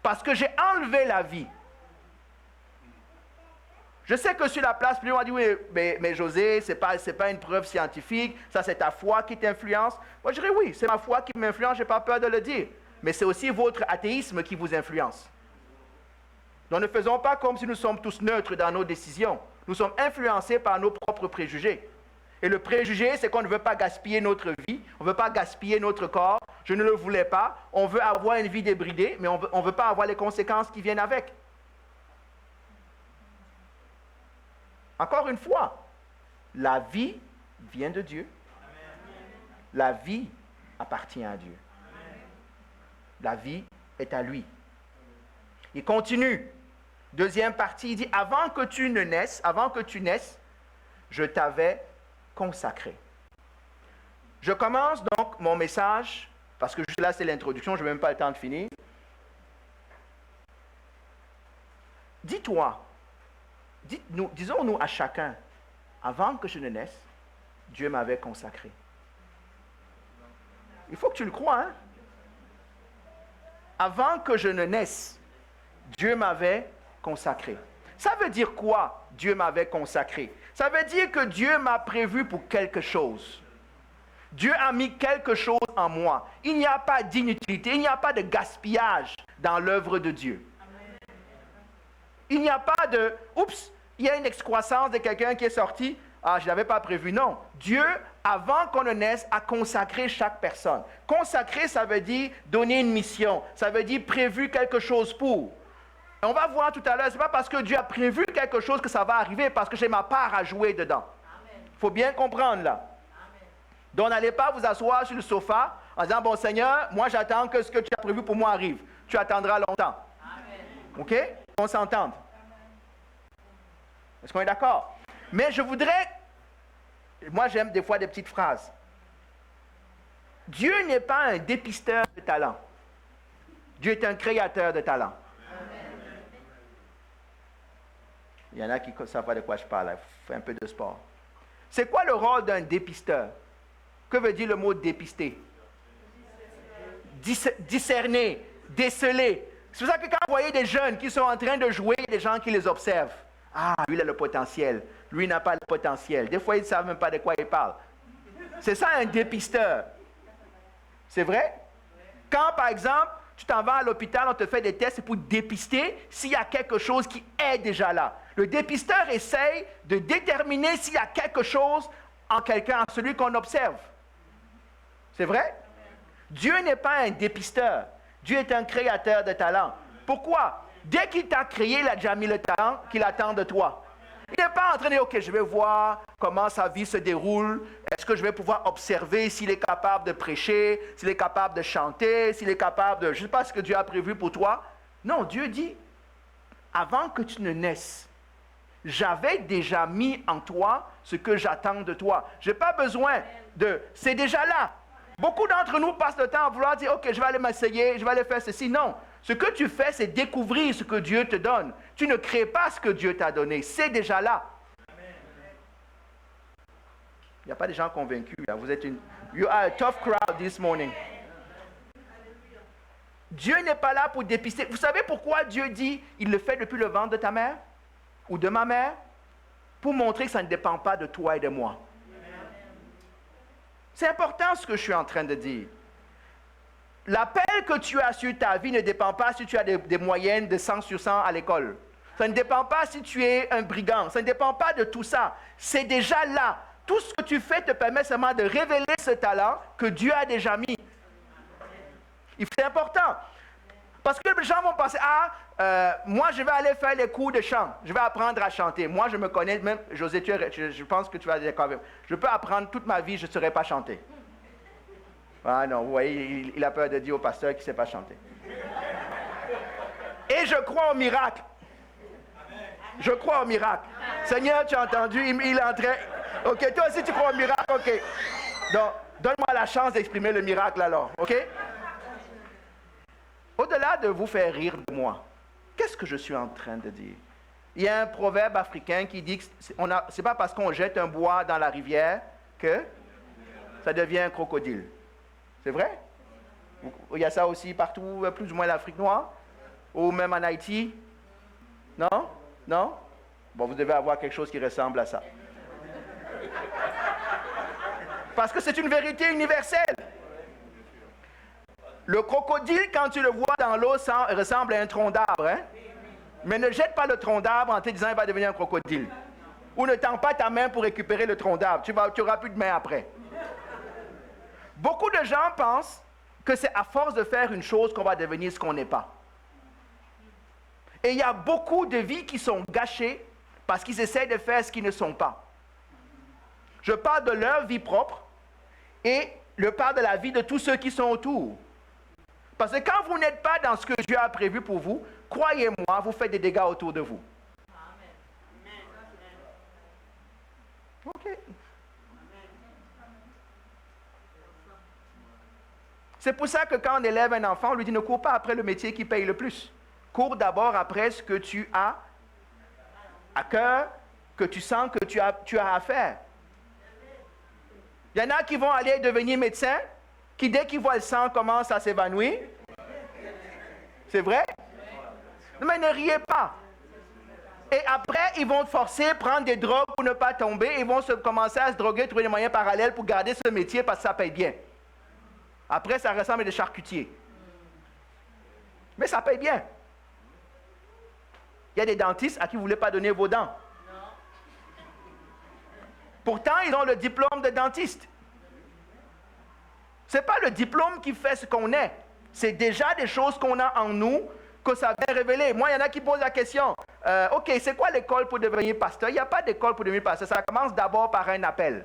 Parce que j'ai enlevé la vie. Je sais que sur la place, on va dire, oui, mais José, ce n'est pas une preuve scientifique, ça c'est ta foi qui t'influence. Moi je dirais oui, c'est ma foi qui m'influence, je n'ai pas peur de le dire. Mais c'est aussi votre athéisme qui vous influence. Donc ne faisons pas comme si nous sommes tous neutres dans nos décisions. Nous sommes influencés par nos propres préjugés. Et le préjugé, c'est qu'on ne veut pas gaspiller notre vie, on ne veut pas gaspiller notre corps. Je ne le voulais pas, on veut avoir une vie débridée, mais on ne veut pas avoir les conséquences qui viennent avec. Encore une fois, la vie vient de Dieu. La vie appartient à Dieu. La vie est à lui. Il continue. Deuxième partie, il dit, avant que tu naisses, je t'avais consacré. Je commence donc mon message, parce que juste là c'est l'introduction, je n'ai même pas le temps de finir. Disons-nous à chacun, avant que je ne naisse, Dieu m'avait consacré. Il faut que tu le crois, hein? Avant que je ne naisse, Dieu m'avait consacré. Ça veut dire quoi, Dieu m'avait consacré? Ça veut dire que Dieu m'a prévu pour quelque chose. Dieu a mis quelque chose en moi. Il n'y a pas d'inutilité, il n'y a pas de gaspillage dans l'œuvre de Dieu. Il n'y a pas de « oups, il y a une excroissance de quelqu'un qui est sorti, ah, je ne l'avais pas prévu ». Non, Dieu, avant qu'on ne naisse, a consacré chaque personne. Consacrer, ça veut dire donner une mission, ça veut dire prévu quelque chose pour. On va voir tout à l'heure, ce n'est pas parce que Dieu a prévu quelque chose que ça va arriver, parce que j'ai ma part à jouer dedans. Il faut bien comprendre là. Amen. Donc n'allez pas vous asseoir sur le sofa en disant « Bon Seigneur, moi j'attends que ce que tu as prévu pour moi arrive. » Tu attendras longtemps. Amen. OK? On s'entende. Est-ce qu'on est d'accord? Mais je voudrais... Moi j'aime des fois des petites phrases. Dieu n'est pas un dépisteur de talent. Dieu est un créateur de talent. Il y en a qui ne savent pas de quoi je parle. Il faut un peu de sport. C'est quoi le rôle d'un dépisteur? Que veut dire le mot dépister? Discerner, déceler. C'est pour ça que quand vous voyez des jeunes qui sont en train de jouer, il y a des gens qui les observent. Ah, lui il a le potentiel. Lui il n'a pas le potentiel. Des fois, ils ne savent même pas de quoi ils parlent. C'est ça un dépisteur. C'est vrai? Quand, par exemple, tu t'en vas à l'hôpital, on te fait des tests pour dépister s'il y a quelque chose qui est déjà là. Le dépisteur essaye de déterminer s'il y a quelque chose en quelqu'un, en celui qu'on observe. C'est vrai? Dieu n'est pas un dépisteur. Dieu est un créateur de talent. Pourquoi? Dès qu'il t'a créé, il a déjà mis le talent qu'il attend de toi. Il n'est pas en train de dire, OK, je vais voir comment sa vie se déroule. Est-ce que je vais pouvoir observer s'il est capable de prêcher, s'il est capable de chanter, s'il est capable de... Je ne sais pas ce que Dieu a prévu pour toi. Non, Dieu dit, avant que tu ne naisses, j'avais déjà mis en toi ce que j'attends de toi. Je n'ai pas besoin de... C'est déjà là. Beaucoup d'entre nous passent le temps à vouloir dire, OK, je vais aller m'essayer, je vais aller faire ceci. Non. Ce que tu fais, c'est découvrir ce que Dieu te donne. Tu ne crées pas ce que Dieu t'a donné. C'est déjà là. Il n'y a pas de gens convaincus. Là. Vous êtes une... You are a tough crowd this morning. Dieu n'est pas là pour dépister. Vous savez pourquoi Dieu dit, il le fait depuis le ventre de ta mère ou de ma mère? Pour montrer que ça ne dépend pas de toi et de moi. C'est important ce que je suis en train de dire. L'appel que tu as sur ta vie ne dépend pas si tu as des moyennes de 100 sur 100 à l'école. Ça ne dépend pas si tu es un brigand. Ça ne dépend pas de tout ça. C'est déjà là. Tout ce que tu fais te permet seulement de révéler ce talent que Dieu a déjà mis. C'est important. Parce que les gens vont penser, moi je vais aller faire les cours de chant. Je vais apprendre à chanter. Moi je me connais, même José, je pense que tu vas dire quand même. Je peux apprendre toute ma vie, je ne saurais pas chanter. Ah non, vous voyez, il a peur de dire au pasteur qu'il ne sait pas chanter. Et je crois au miracle. Je crois au miracle. Seigneur, tu as entendu, il est en train... OK, toi aussi tu crois au miracle, OK. Donc, donne-moi la chance d'exprimer le miracle alors, ok? Au-delà de vous faire rire de moi, qu'est-ce que je suis en train de dire? Il y a un proverbe africain qui dit que c'est pas parce qu'on jette un bois dans la rivière que ça devient un crocodile. C'est vrai? Il y a ça aussi partout, plus ou moins l'Afrique noire, ou même en Haïti. Non? Non? Bon, vous devez avoir quelque chose qui ressemble à ça. Parce que c'est une vérité universelle. Le crocodile, quand tu le vois dans l'eau, ressemble à un tronc d'arbre. Hein? Mais ne jette pas le tronc d'arbre en te disant qu'il va devenir un crocodile. Ou ne tends pas ta main pour récupérer le tronc d'arbre. Tu n'auras plus de main après. Beaucoup de gens pensent que c'est à force de faire une chose qu'on va devenir ce qu'on n'est pas. Et il y a beaucoup de vies qui sont gâchées parce qu'ils essaient de faire ce qu'ils ne sont pas. Je parle de leur vie propre et je parle de la vie de tous ceux qui sont autour. Parce que quand vous n'êtes pas dans ce que Dieu a prévu pour vous, croyez-moi, vous faites des dégâts autour de vous. OK. C'est pour ça que quand on élève un enfant, on lui dit ne cours pas après le métier qui paye le plus. Cours d'abord après ce que tu as à cœur, que tu sens que tu as à faire. Il y en a qui vont aller devenir médecins, qui dès qu'ils voient le sang commencent à s'évanouir. C'est vrai? Mais ne riez pas. Et après, ils vont te forcer à prendre des drogues pour ne pas tomber. Ils vont commencer à se droguer, trouver des moyens parallèles pour garder ce métier parce que ça paye bien. Après, ça ressemble à des charcutiers. Mais ça paye bien. Il y a des dentistes à qui vous ne voulez pas donner vos dents. Pourtant, ils ont le diplôme de dentiste. Ce n'est pas le diplôme qui fait ce qu'on est. C'est déjà des choses qu'on a en nous que ça vient révéler. Moi, il y en a qui posent la question. OK, c'est quoi l'école pour devenir pasteur? Il n'y a pas d'école pour devenir pasteur. Ça commence d'abord par un appel.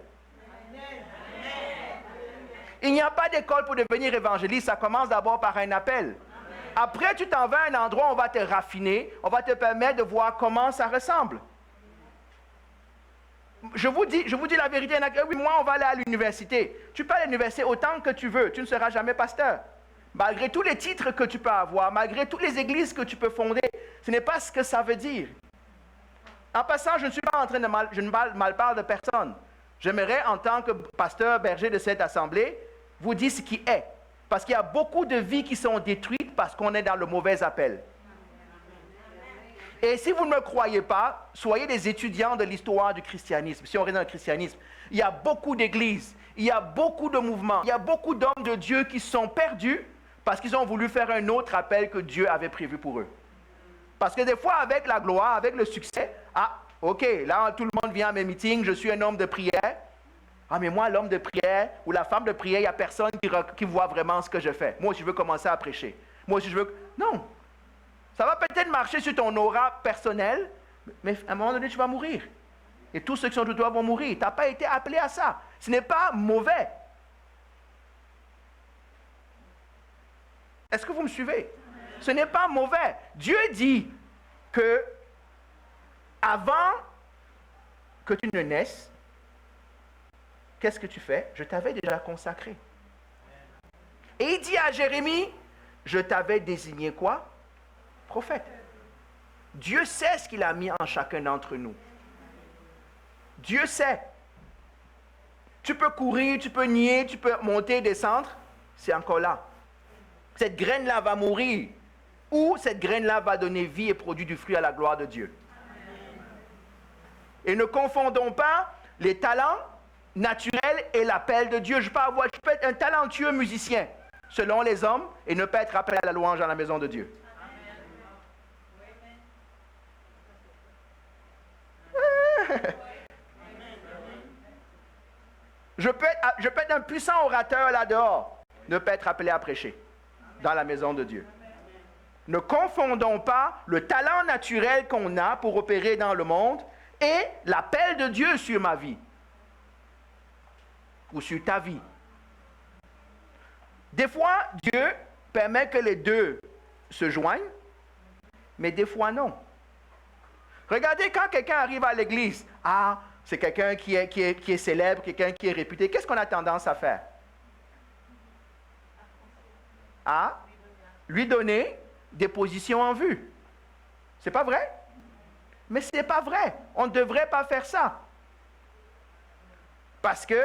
Il n'y a pas d'école pour devenir évangéliste. Ça commence d'abord par un appel. Après, tu t'en vas à un endroit où on va te raffiner. On va te permettre de voir comment ça ressemble. Je vous dis la vérité. Oui, moi, on va aller à l'université. Tu peux aller à l'université autant que tu veux. Tu ne seras jamais pasteur. Malgré tous les titres que tu peux avoir, malgré toutes les églises que tu peux fonder, ce n'est pas ce que ça veut dire. En passant, je ne suis pas en train de je ne mal parle de personne. J'aimerais, en tant que pasteur berger de cette assemblée, vous dire ce qui est. Parce qu'il y a beaucoup de vies qui sont détruites parce qu'on est dans le mauvais appel. Et si vous ne me croyez pas, soyez des étudiants de l'histoire du christianisme. Si on regarde dans le christianisme, il y a beaucoup d'églises, il y a beaucoup de mouvements, il y a beaucoup d'hommes de Dieu qui sont perdus parce qu'ils ont voulu faire un autre appel que Dieu avait prévu pour eux. Parce que des fois, avec la gloire, avec le succès, OK, là, tout le monde vient à mes meetings, je suis un homme de prière. Mais moi, l'homme de prière ou la femme de prière, il n'y a personne qui voit vraiment ce que je fais. Moi aussi, je veux commencer à prêcher. Moi aussi, je veux... Non. Ça va peut-être marcher sur ton aura personnelle, mais à un moment donné, tu vas mourir. Et tous ceux qui sont autour de toi vont mourir. Tu n'as pas été appelé à ça. Ce n'est pas mauvais. Est-ce que vous me suivez? Ce n'est pas mauvais. Dieu dit que avant que tu ne naisses, qu'est-ce que tu fais? Je t'avais déjà consacré. Et il dit à Jérémie, je t'avais désigné quoi? Prophète. Dieu sait ce qu'il a mis en chacun d'entre nous. Dieu sait. Tu peux courir, tu peux nier, tu peux monter, descendre, c'est encore là. Cette graine-là va mourir. Ou cette graine-là va donner vie et produire du fruit à la gloire de Dieu. Et ne confondons pas les talents naturels et l'appel de Dieu. Je peux être un talentueux musicien, selon les hommes, et ne pas être appelé à la louange dans la maison de Dieu. Je peux être un puissant orateur là-dehors, ne pas être appelé à prêcher dans la maison de Dieu. Ne confondons pas le talent naturel qu'on a pour opérer dans le monde et l'appel de Dieu sur ma vie ou sur ta vie. Des fois, Dieu permet que les deux se joignent, mais des fois non. Regardez quand quelqu'un arrive à l'église. c'est quelqu'un qui est célèbre, quelqu'un qui est réputé, qu'est-ce qu'on a tendance à faire? À lui donner des positions en vue. C'est pas vrai? Mais ce n'est pas vrai. On ne devrait pas faire ça. Parce que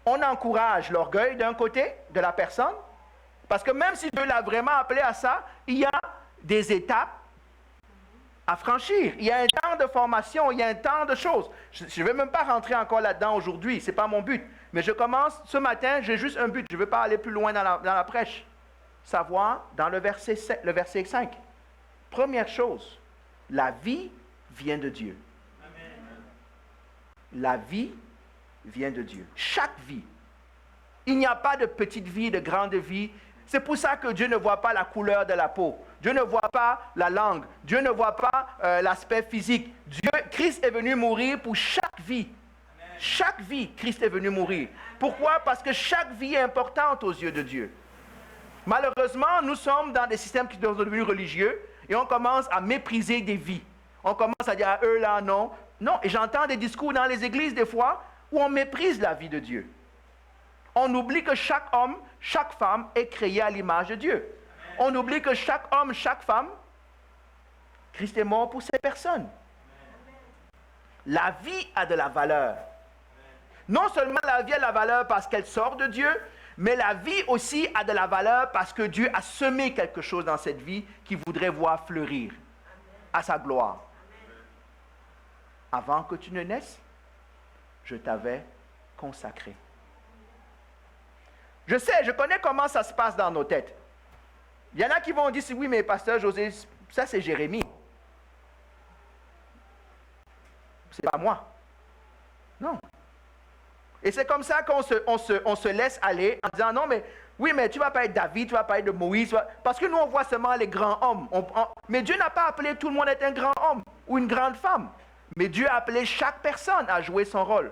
on encourage l'orgueil d'un côté de la personne. Parce que même si Dieu l'a vraiment appelé à ça, il y a des étapes à franchir. Il y a un temps de formation, il y a un temps de choses. Je ne vais même pas rentrer encore là-dedans aujourd'hui, ce n'est pas mon but. Mais je commence ce matin, j'ai juste un but. Je ne veux pas aller plus loin dans la prêche. Savoir dans le verset 5. Première chose, la vie vient de Dieu. Amen. La vie vient de Dieu. Chaque vie. Il n'y a pas de petite vie, de grande vie. C'est pour ça que Dieu ne voit pas la couleur de la peau. Dieu ne voit pas la langue. Dieu ne voit pas l'aspect physique. Christ est venu mourir pour chaque vie. Amen. Chaque vie, Christ est venu mourir. Pourquoi? Parce que chaque vie est importante aux yeux de Dieu. Malheureusement, nous sommes dans des systèmes qui sont devenus religieux et on commence à mépriser des vies. On commence à dire à eux là, non. Non, et j'entends des discours dans les églises des fois où on méprise la vie de Dieu. On oublie que chaque homme, chaque femme est créé à l'image de Dieu. On oublie que chaque homme, chaque femme, Christ est mort pour ces personnes. La vie a de la valeur. Non seulement la vie a de la valeur parce qu'elle sort de Dieu, mais la vie aussi a de la valeur parce que Dieu a semé quelque chose dans cette vie qu'il voudrait voir fleurir à sa gloire. Avant que tu ne naisses, je t'avais consacré. Je sais, je connais comment ça se passe dans nos têtes. Il y en a qui vont dire, oui, mais pasteur José, ça c'est Jérémie. C'est pas moi. Non. Et c'est comme ça qu'on se laisse aller en disant, non, mais oui, mais tu ne vas pas être David, tu ne vas pas être de Moïse. Parce que nous, on voit seulement les grands hommes. Mais Dieu n'a pas appelé tout le monde à être un grand homme ou une grande femme. Mais Dieu a appelé chaque personne à jouer son rôle.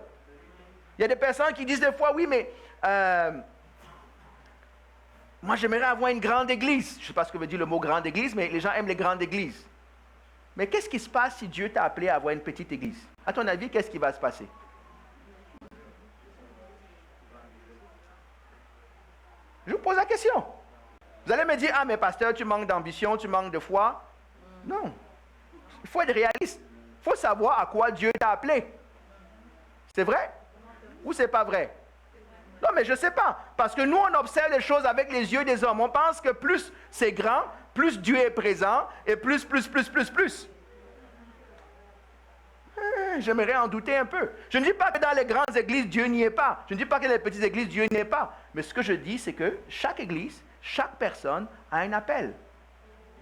Il y a des personnes qui disent des fois, oui, mais moi, j'aimerais avoir une grande église. Je ne sais pas ce que veut dire le mot grande église, mais les gens aiment les grandes églises. Mais qu'est-ce qui se passe si Dieu t'a appelé à avoir une petite église? À ton avis, qu'est-ce qui va se passer? Je vous pose la question. Vous allez me dire, ah, mais pasteur, tu manques d'ambition, tu manques de foi. Non. Il faut être réaliste. Il faut savoir à quoi Dieu t'a appelé. C'est vrai? Ou c'est pas vrai? Non, mais je ne sais pas. Parce que nous, on observe les choses avec les yeux des hommes. On pense que plus c'est grand, plus Dieu est présent, et plus. J'aimerais en douter un peu. Je ne dis pas que dans les grandes églises, Dieu n'y est pas. Je ne dis pas que dans les petites églises, Dieu n'y est pas. Mais ce que je dis, c'est que chaque église, chaque personne a un appel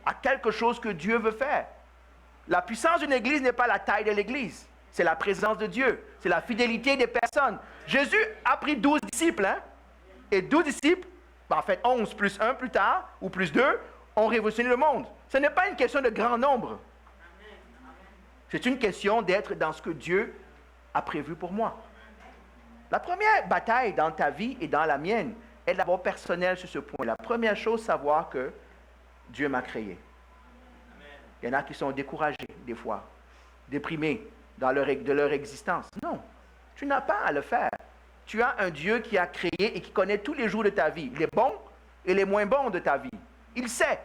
à quelque chose que Dieu veut faire. La puissance d'une église n'est pas la taille de l'église. C'est la présence de Dieu. C'est la fidélité des personnes. Jésus a pris 12 disciples. Hein? Et 12 disciples, en fait 11 plus 1 plus tard, ou plus 2, ont révolutionné le monde. Ce n'est pas une question de grand nombre. C'est une question d'être dans ce que Dieu a prévu pour moi. La première bataille dans ta vie et dans la mienne est d'abord personnelle sur ce point. La première chose, savoir que Dieu m'a créé. Il y en a qui sont découragés des fois, déprimés de leur existence. Non, tu n'as pas à le faire. Tu as un Dieu qui a créé et qui connaît tous les jours de ta vie, les bons et les moins bons de ta vie. Il sait.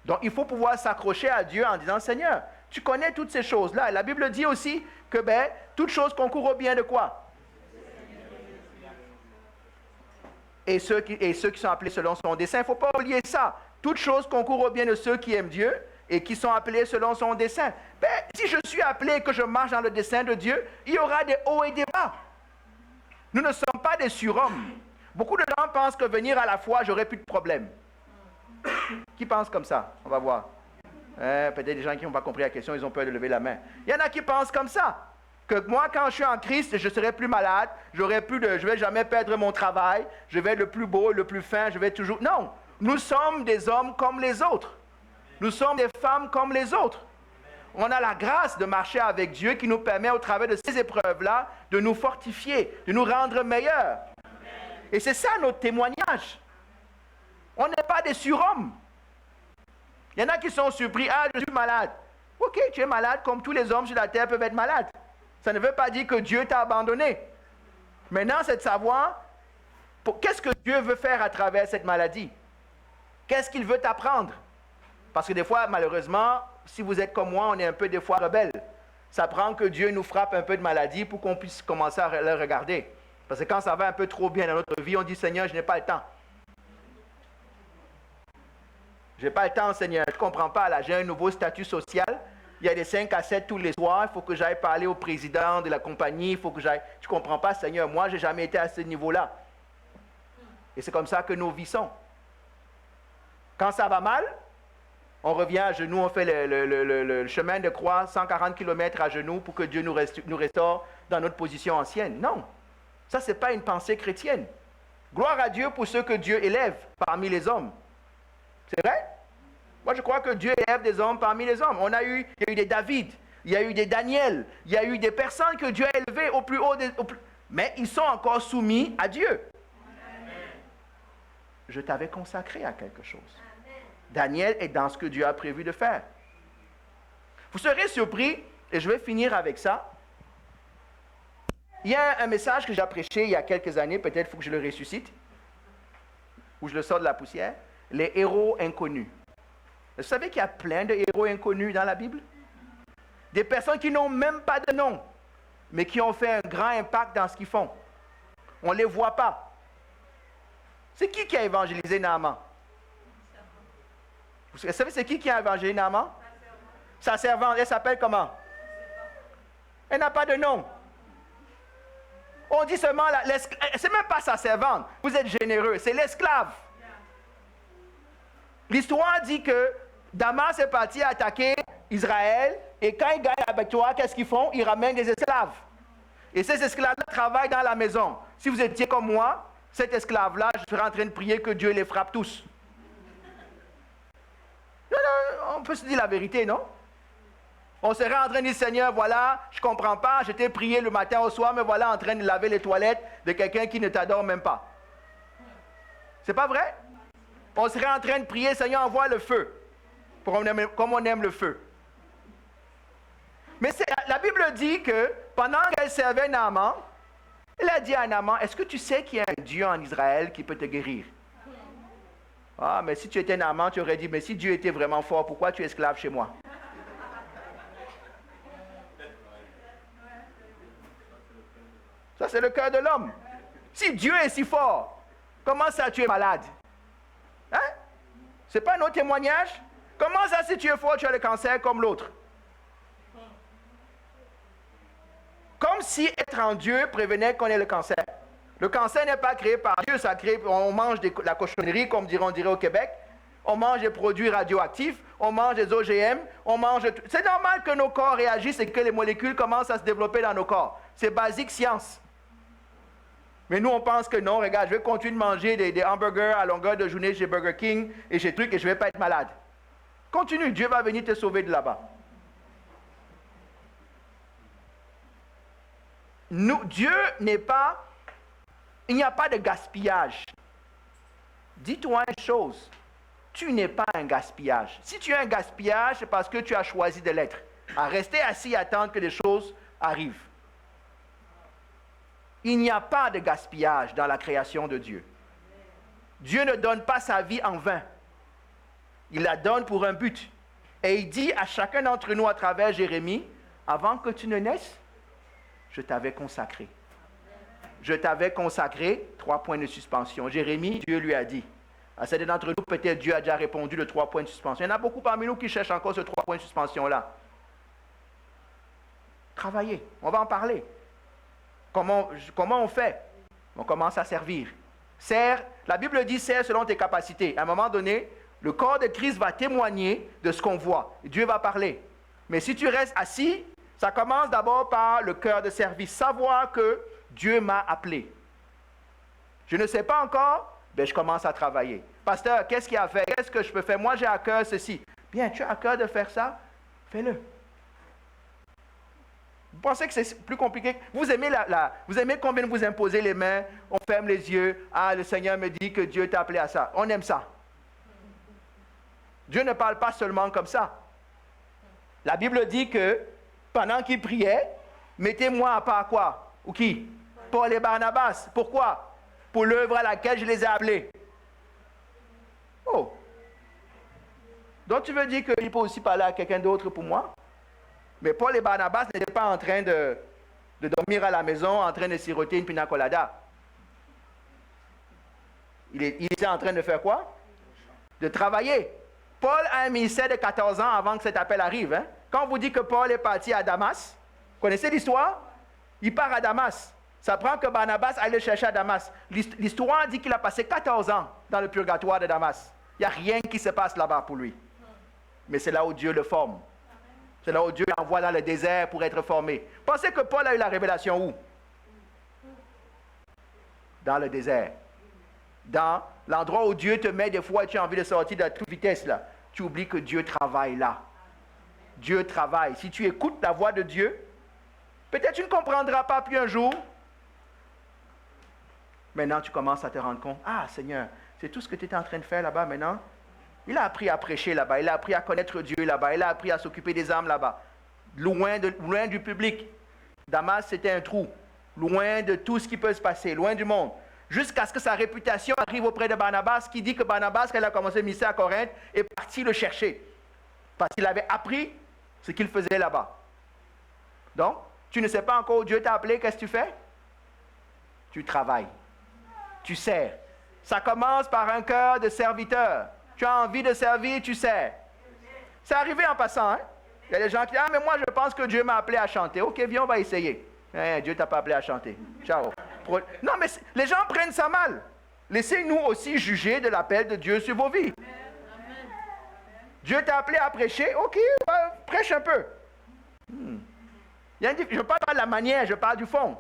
Donc, il faut pouvoir s'accrocher à Dieu en disant, Seigneur, tu connais toutes ces choses-là. Et la Bible dit aussi que, toute chose concourt au bien de quoi? Et ceux qui sont appelés selon son dessein. Il ne faut pas oublier ça. Toute chose concourt au bien de ceux qui aiment Dieu et qui sont appelés selon son dessein. Si je suis appelé et que je marche dans le dessein de Dieu, il y aura des hauts et des bas. Nous ne sommes pas des surhommes. Beaucoup de gens pensent que venir à la foi, j'aurai plus de problème. Qui pense comme ça? On va voir. Peut-être des gens qui n'ont pas compris la question, ils ont peur de lever la main. Il y en a qui pensent comme ça. Que moi, quand je suis en Christ, je ne serai plus malade, je ne vais jamais perdre mon travail, je vais être le plus beau, le plus fin, je vais toujours... Non, nous sommes des hommes comme les autres. Nous sommes des femmes comme les autres. On a la grâce de marcher avec Dieu qui nous permet, au travers de ces épreuves-là, de nous fortifier, de nous rendre meilleurs. Et c'est ça notre témoignage. On n'est pas des surhommes. Il y en a qui sont surpris. Ah, je suis malade. Ok, tu es malade comme tous les hommes sur la terre peuvent être malades. Ça ne veut pas dire que Dieu t'a abandonné. Maintenant, c'est de savoir qu'est-ce que Dieu veut faire à travers cette maladie. Qu'est-ce qu'il veut t'apprendre? Parce que des fois, malheureusement, si vous êtes comme moi, on est un peu des fois rebelles. Ça prend que Dieu nous frappe un peu de maladie pour qu'on puisse commencer à le regarder. Parce que quand ça va un peu trop bien dans notre vie, on dit, Seigneur, je n'ai pas le temps. Je n'ai pas le temps, Seigneur. Je ne comprends pas. Là, j'ai un nouveau statut social. Il y a des 5 à 7 tous les soirs. Il faut que j'aille parler au président de la compagnie. Il faut que j'aille... Je ne comprends pas, Seigneur. Moi, je n'ai jamais été à ce niveau-là. Et c'est comme ça que nos vies sont. Quand ça va mal, on revient à genoux, on fait le chemin de croix, 140 km à genoux pour que Dieu nous restaure dans notre position ancienne. Non, ça, ce n'est pas une pensée chrétienne. Gloire à Dieu pour ceux que Dieu élève parmi les hommes. C'est vrai? Moi, je crois que Dieu élève des hommes parmi les hommes. Il y a eu des David, il y a eu des Daniel, il y a eu des personnes que Dieu a élevées au plus haut mais ils sont encore soumis à Dieu. Je t'avais consacré à quelque chose. Daniel est dans ce que Dieu a prévu de faire. Vous serez surpris, et je vais finir avec ça. Il y a un message que j'ai prêché il y a quelques années, peut-être il faut que je le ressuscite, ou je le sors de la poussière. Les héros inconnus. Vous savez qu'il y a plein de héros inconnus dans la Bible? Des personnes qui n'ont même pas de nom, mais qui ont fait un grand impact dans ce qu'ils font. On ne les voit pas. C'est qui a évangélisé Naaman? Vous savez c'est qui a évangélisé Naaman? Sa servante. Elle s'appelle comment? Elle n'a pas de nom. On dit seulement, c'est même pas sa servante. Vous êtes généreux, c'est l'esclave. L'histoire dit que Damas est parti attaquer Israël et quand ils gagnent la victoire, qu'est-ce qu'ils font? Ils ramènent des esclaves. Et ces esclaves-là travaillent dans la maison. Si vous étiez comme moi, cet esclave-là, je serais en train de prier que Dieu les frappe tous. Non, on peut se dire la vérité, non? On serait en train de dire, Seigneur, voilà, je ne comprends pas, je t'ai prié le matin au soir, mais voilà en train de laver les toilettes de quelqu'un qui ne t'adore même pas. C'est pas vrai? On serait en train de prier, Seigneur, envoie le feu, comme on aime le feu. Mais la Bible dit que pendant qu'elle servait Naaman, elle a dit à Naaman, est-ce que tu sais qu'il y a un Dieu en Israël qui peut te guérir? Ah, mais si tu étais Naaman, tu aurais dit, mais si Dieu était vraiment fort, pourquoi tu es esclave chez moi? Ça, c'est le cœur de l'homme. Si Dieu est si fort, comment ça tu es malade? Hein? Ce n'est pas un autre témoignage? Comment ça, si tu es fort, tu as le cancer comme l'autre? Comme si être en Dieu prévenait qu'on ait le cancer. Le cancer n'est pas créé par Dieu, ça crée, on mange la cochonnerie, comme on dirait au Québec. On mange des produits radioactifs, on mange des OGM, on mange... C'est normal que nos corps réagissent et que les molécules commencent à se développer dans nos corps. C'est basique science. Mais nous, on pense que non, regarde, je vais continuer de manger des hamburgers à longueur de journée chez Burger King et chez trucs et je ne vais pas être malade. Continue, Dieu va venir te sauver de là-bas. Dieu n'est pas... Il n'y a pas de gaspillage. Dis-toi une chose. Tu n'es pas un gaspillage. Si tu es un gaspillage, c'est parce que tu as choisi de l'être. À rester assis et attendre que les choses arrivent. Il n'y a pas de gaspillage dans la création de Dieu. Dieu ne donne pas sa vie en vain. Il la donne pour un but. Et il dit à chacun d'entre nous à travers Jérémie, avant que tu ne naisses, je t'avais consacré. Je t'avais consacré, 3 points de suspension. Jérémie, Dieu lui a dit. À certains d'entre nous, peut-être Dieu a déjà répondu le 3 points de suspension. Il y en a beaucoup parmi nous qui cherchent encore ce 3 points de suspension-là. Travaillez, on va en parler. Comment on fait? On commence à servir. Sers, la Bible dit sers selon tes capacités. À un moment donné, le corps de Christ va témoigner de ce qu'on voit. Dieu va parler. Mais si tu restes assis, ça commence d'abord par le cœur de service. Savoir que Dieu m'a appelé. Je ne sais pas encore, ben je commence à travailler. Pasteur, qu'est-ce qu'il y a à faire? Qu'est-ce que je peux faire? Moi, j'ai à cœur ceci. Bien, tu as à cœur de faire ça? Fais-le. Vous pensez que c'est plus compliqué? Vous aimez vous aimez qu'on vienne vous imposer les mains, on ferme les yeux. Ah, le Seigneur me dit que Dieu t'a appelé à ça. On aime ça. Dieu ne parle pas seulement comme ça. La Bible dit que pendant qu'ils priaient, mettez-moi à part quoi? Ou qui? Paul et Barnabas. Pourquoi? Pour l'œuvre à laquelle je les ai appelés. Oh. Donc tu veux dire qu'il peut aussi parler à quelqu'un d'autre pour moi? Mais Paul et Barnabas n'étaient pas en train de dormir à la maison, en train de siroter une pina colada. Il était en train de faire quoi? De travailler. Paul a un ministère de 14 ans avant que cet appel arrive. Hein? Quand on vous dit que Paul est parti à Damas, vous connaissez l'histoire? Il part à Damas. Ça prend que Barnabas aille le chercher à Damas. L'histoire dit qu'il a passé 14 ans dans le purgatoire de Damas. Il n'y a rien qui se passe là-bas pour lui. Mais c'est là où Dieu le forme. C'est là où Dieu l'envoie dans le désert pour être formé. Pensez que Paul a eu la révélation où? Dans le désert. Dans l'endroit où Dieu te met des fois et tu as envie de sortir de toute vitesse là. Tu oublies que Dieu travaille là. Dieu travaille. Si tu écoutes la voix de Dieu, peut-être tu ne comprendras pas, puis un jour, maintenant tu commences à te rendre compte, ah Seigneur, c'est tout ce que tu étais en train de faire là-bas maintenant. Il a appris à prêcher là-bas, il a appris à connaître Dieu là-bas, il a appris à s'occuper des âmes là-bas. Loin du public. Damas, c'était un trou. Loin de tout ce qui peut se passer, loin du monde. Jusqu'à ce que sa réputation arrive auprès de Barnabas, qui dit que Barnabas, quand il a commencé le ministère à Corinthe, est parti le chercher. Parce qu'il avait appris ce qu'il faisait là-bas. Donc, tu ne sais pas encore où Dieu t'a appelé, qu'est-ce que tu fais? Tu travailles. Tu sers. Ça commence par un cœur de serviteur. Tu as envie de servir, tu sers. C'est arrivé en passant, hein? Il y a des gens qui disent, ah, mais moi je pense que Dieu m'a appelé à chanter. Ok, viens, on va essayer. Dieu ne t'a pas appelé à chanter. Ciao. Non, mais les gens prennent ça mal. Laissez-nous aussi juger de l'appel de Dieu sur vos vies. Amen. Dieu t'a appelé à prêcher, ok, prêche un peu. Je ne parle pas de la manière, je parle du fond.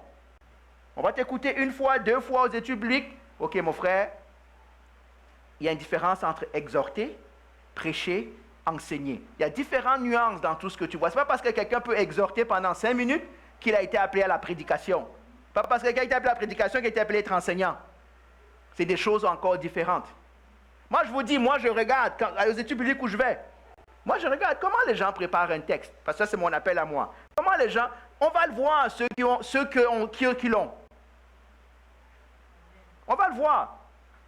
On va t'écouter une fois, 2 fois aux études bibliques. Ok, mon frère, il y a une différence entre exhorter, prêcher, enseigner. Il y a différentes nuances dans tout ce que tu vois. Ce n'est pas parce que quelqu'un peut exhorter pendant 5 minutes qu'il a été appelé à la prédication. Pas parce que quelqu'un a été appelé à la prédication qu'il a été appelé à être enseignant. C'est des choses encore différentes. Moi, je vous dis, moi, je regarde, aux études bibliques où je vais, moi, je regarde comment les gens préparent un texte. Parce que ça, c'est mon appel à moi. Comment les gens, on va le voir, ceux qui l'ont. On va le voir.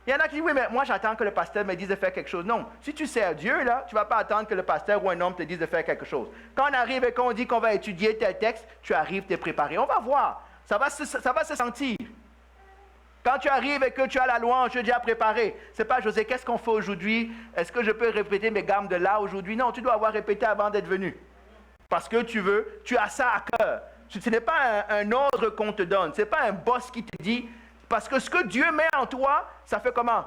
Il y en a qui disent, oui, mais moi, j'attends que le pasteur me dise de faire quelque chose. Non, si tu sers Dieu, là, tu ne vas pas attendre que le pasteur ou un homme te dise de faire quelque chose. Quand on arrive et qu'on dit qu'on va étudier tel texte, tu arrives, tu es préparé. On va voir. Ça va se sentir. Quand tu arrives et que tu as la louange, tu es déjà préparé. Ce n'est pas, José, qu'est-ce qu'on fait aujourd'hui? Est-ce que je peux répéter mes gammes de là aujourd'hui? Non, tu dois avoir répété avant d'être venu. Parce que tu as ça à cœur. Ce n'est pas un ordre qu'on te donne. Ce n'est pas un boss qui te dit, parce que ce que Dieu met en toi, ça fait comment?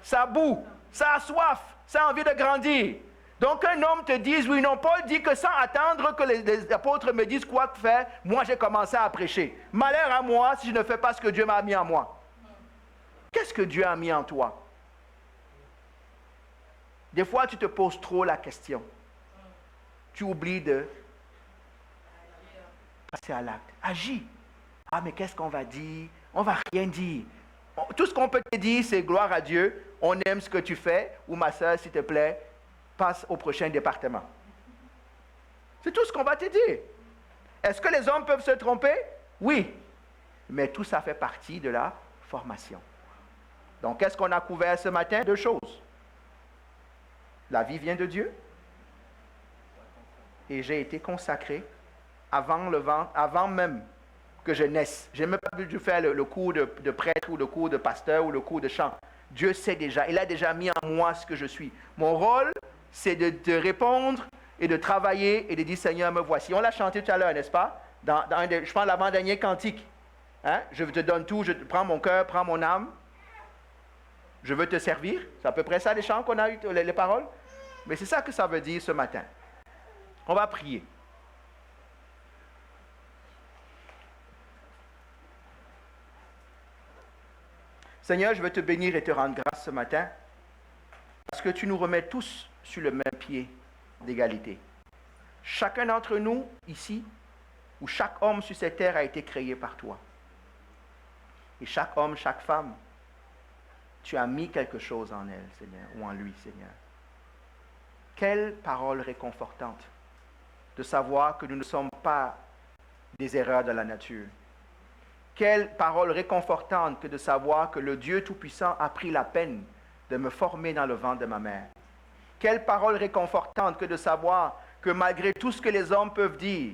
Ça boue, ça a soif, ça a envie de grandir. Donc un homme te dise oui, non, Paul dit que sans attendre que les apôtres me disent quoi faire, moi j'ai commencé à prêcher. Malheur à moi si je ne fais pas ce que Dieu m'a mis en moi. Qu'est-ce que Dieu a mis en toi? Des fois tu te poses trop la question. Tu oublies de passer à l'acte. Agis. Ah mais qu'est-ce qu'on va dire? On ne va rien dire. Tout ce qu'on peut te dire, c'est gloire à Dieu. On aime ce que tu fais. Ou ma soeur, s'il te plaît, passe au prochain département. C'est tout ce qu'on va te dire. Est-ce que les hommes peuvent se tromper? Oui. Mais tout ça fait partie de la formation. Donc, qu'est-ce qu'on a couvert ce matin? 2 choses. La vie vient de Dieu. Et j'ai été consacré avant même que je naisse. Je n'ai même pas dû faire le cours de prêtre ou le cours de pasteur ou le cours de chant. Dieu sait déjà. Il a déjà mis en moi ce que je suis. Mon rôle, c'est de répondre et de travailler et de dire, Seigneur, me voici. On l'a chanté tout à l'heure, n'est-ce pas? Je prends l'avant-dernier cantique. Hein? Je te donne tout, je prends mon cœur, prends mon âme. Je veux te servir. C'est à peu près ça les chants qu'on a eu, les paroles. Mais c'est ça que ça veut dire ce matin. On va prier. Seigneur, je veux te bénir et te rendre grâce ce matin parce que tu nous remets tous sur le même pied d'égalité. Chacun d'entre nous ici, ou chaque homme sur cette terre a été créé par toi. Et chaque homme, chaque femme, tu as mis quelque chose en elle, Seigneur, ou en lui, Seigneur. Quelle parole réconfortante. de savoir que nous ne sommes pas des erreurs de la nature. Quelle parole réconfortante que de savoir que le Dieu Tout-Puissant a pris la peine de me former dans le ventre de ma mère. Quelle parole réconfortante que de savoir que malgré tout ce que les hommes peuvent dire,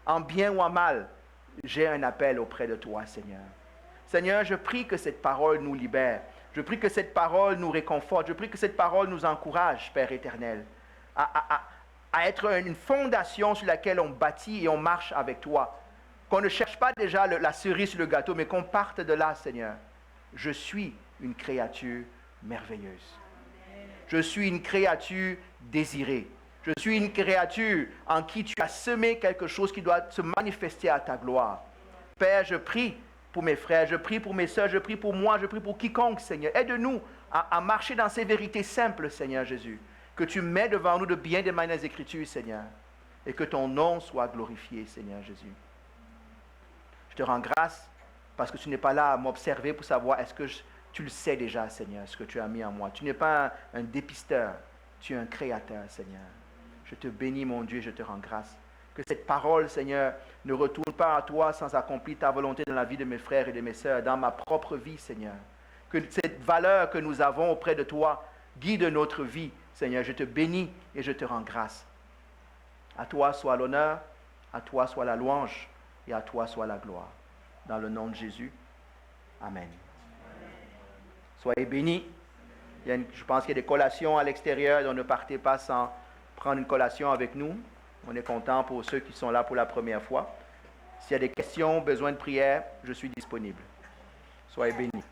en bien ou en mal, j'ai un appel auprès de toi, Seigneur. Seigneur, je prie que cette parole nous libère. Je prie que cette parole nous réconforte. Je prie que cette parole nous encourage, Père éternel, à être une fondation sur laquelle on bâtit et on marche avec toi. Qu'on ne cherche pas déjà la cerise sur le gâteau, mais qu'on parte de là, Seigneur. Je suis une créature merveilleuse. Je suis une créature désirée. Je suis une créature en qui tu as semé quelque chose qui doit se manifester à ta gloire. Père, je prie pour mes frères, je prie pour mes soeurs, je prie pour moi, je prie pour quiconque, Seigneur. Aide-nous à marcher dans ces vérités simples, Seigneur Jésus, que tu mets devant nous de bien des manières Écritures, Seigneur, et que ton nom soit glorifié, Seigneur Jésus. Je te rends grâce parce que tu n'es pas là à m'observer pour savoir est-ce que tu le sais déjà, Seigneur, ce que tu as mis en moi. Tu n'es pas un dépisteur, tu es un créateur, Seigneur. Je te bénis, mon Dieu, je te rends grâce. Que cette parole, Seigneur, ne retourne pas à toi sans accomplir ta volonté dans la vie de mes frères et de mes sœurs, dans ma propre vie, Seigneur. Que cette valeur que nous avons auprès de toi guide notre vie, Seigneur. Je te bénis et je te rends grâce. À toi soit l'honneur, à toi soit la louange et à toi soit la gloire. Dans le nom de Jésus. Amen. Soyez bénis. Je pense qu'il y a des collations à l'extérieur, donc ne partez pas sans prendre une collation avec nous. On est content pour ceux qui sont là pour la première fois. S'il y a des questions, besoin de prière, je suis disponible. Soyez bénis.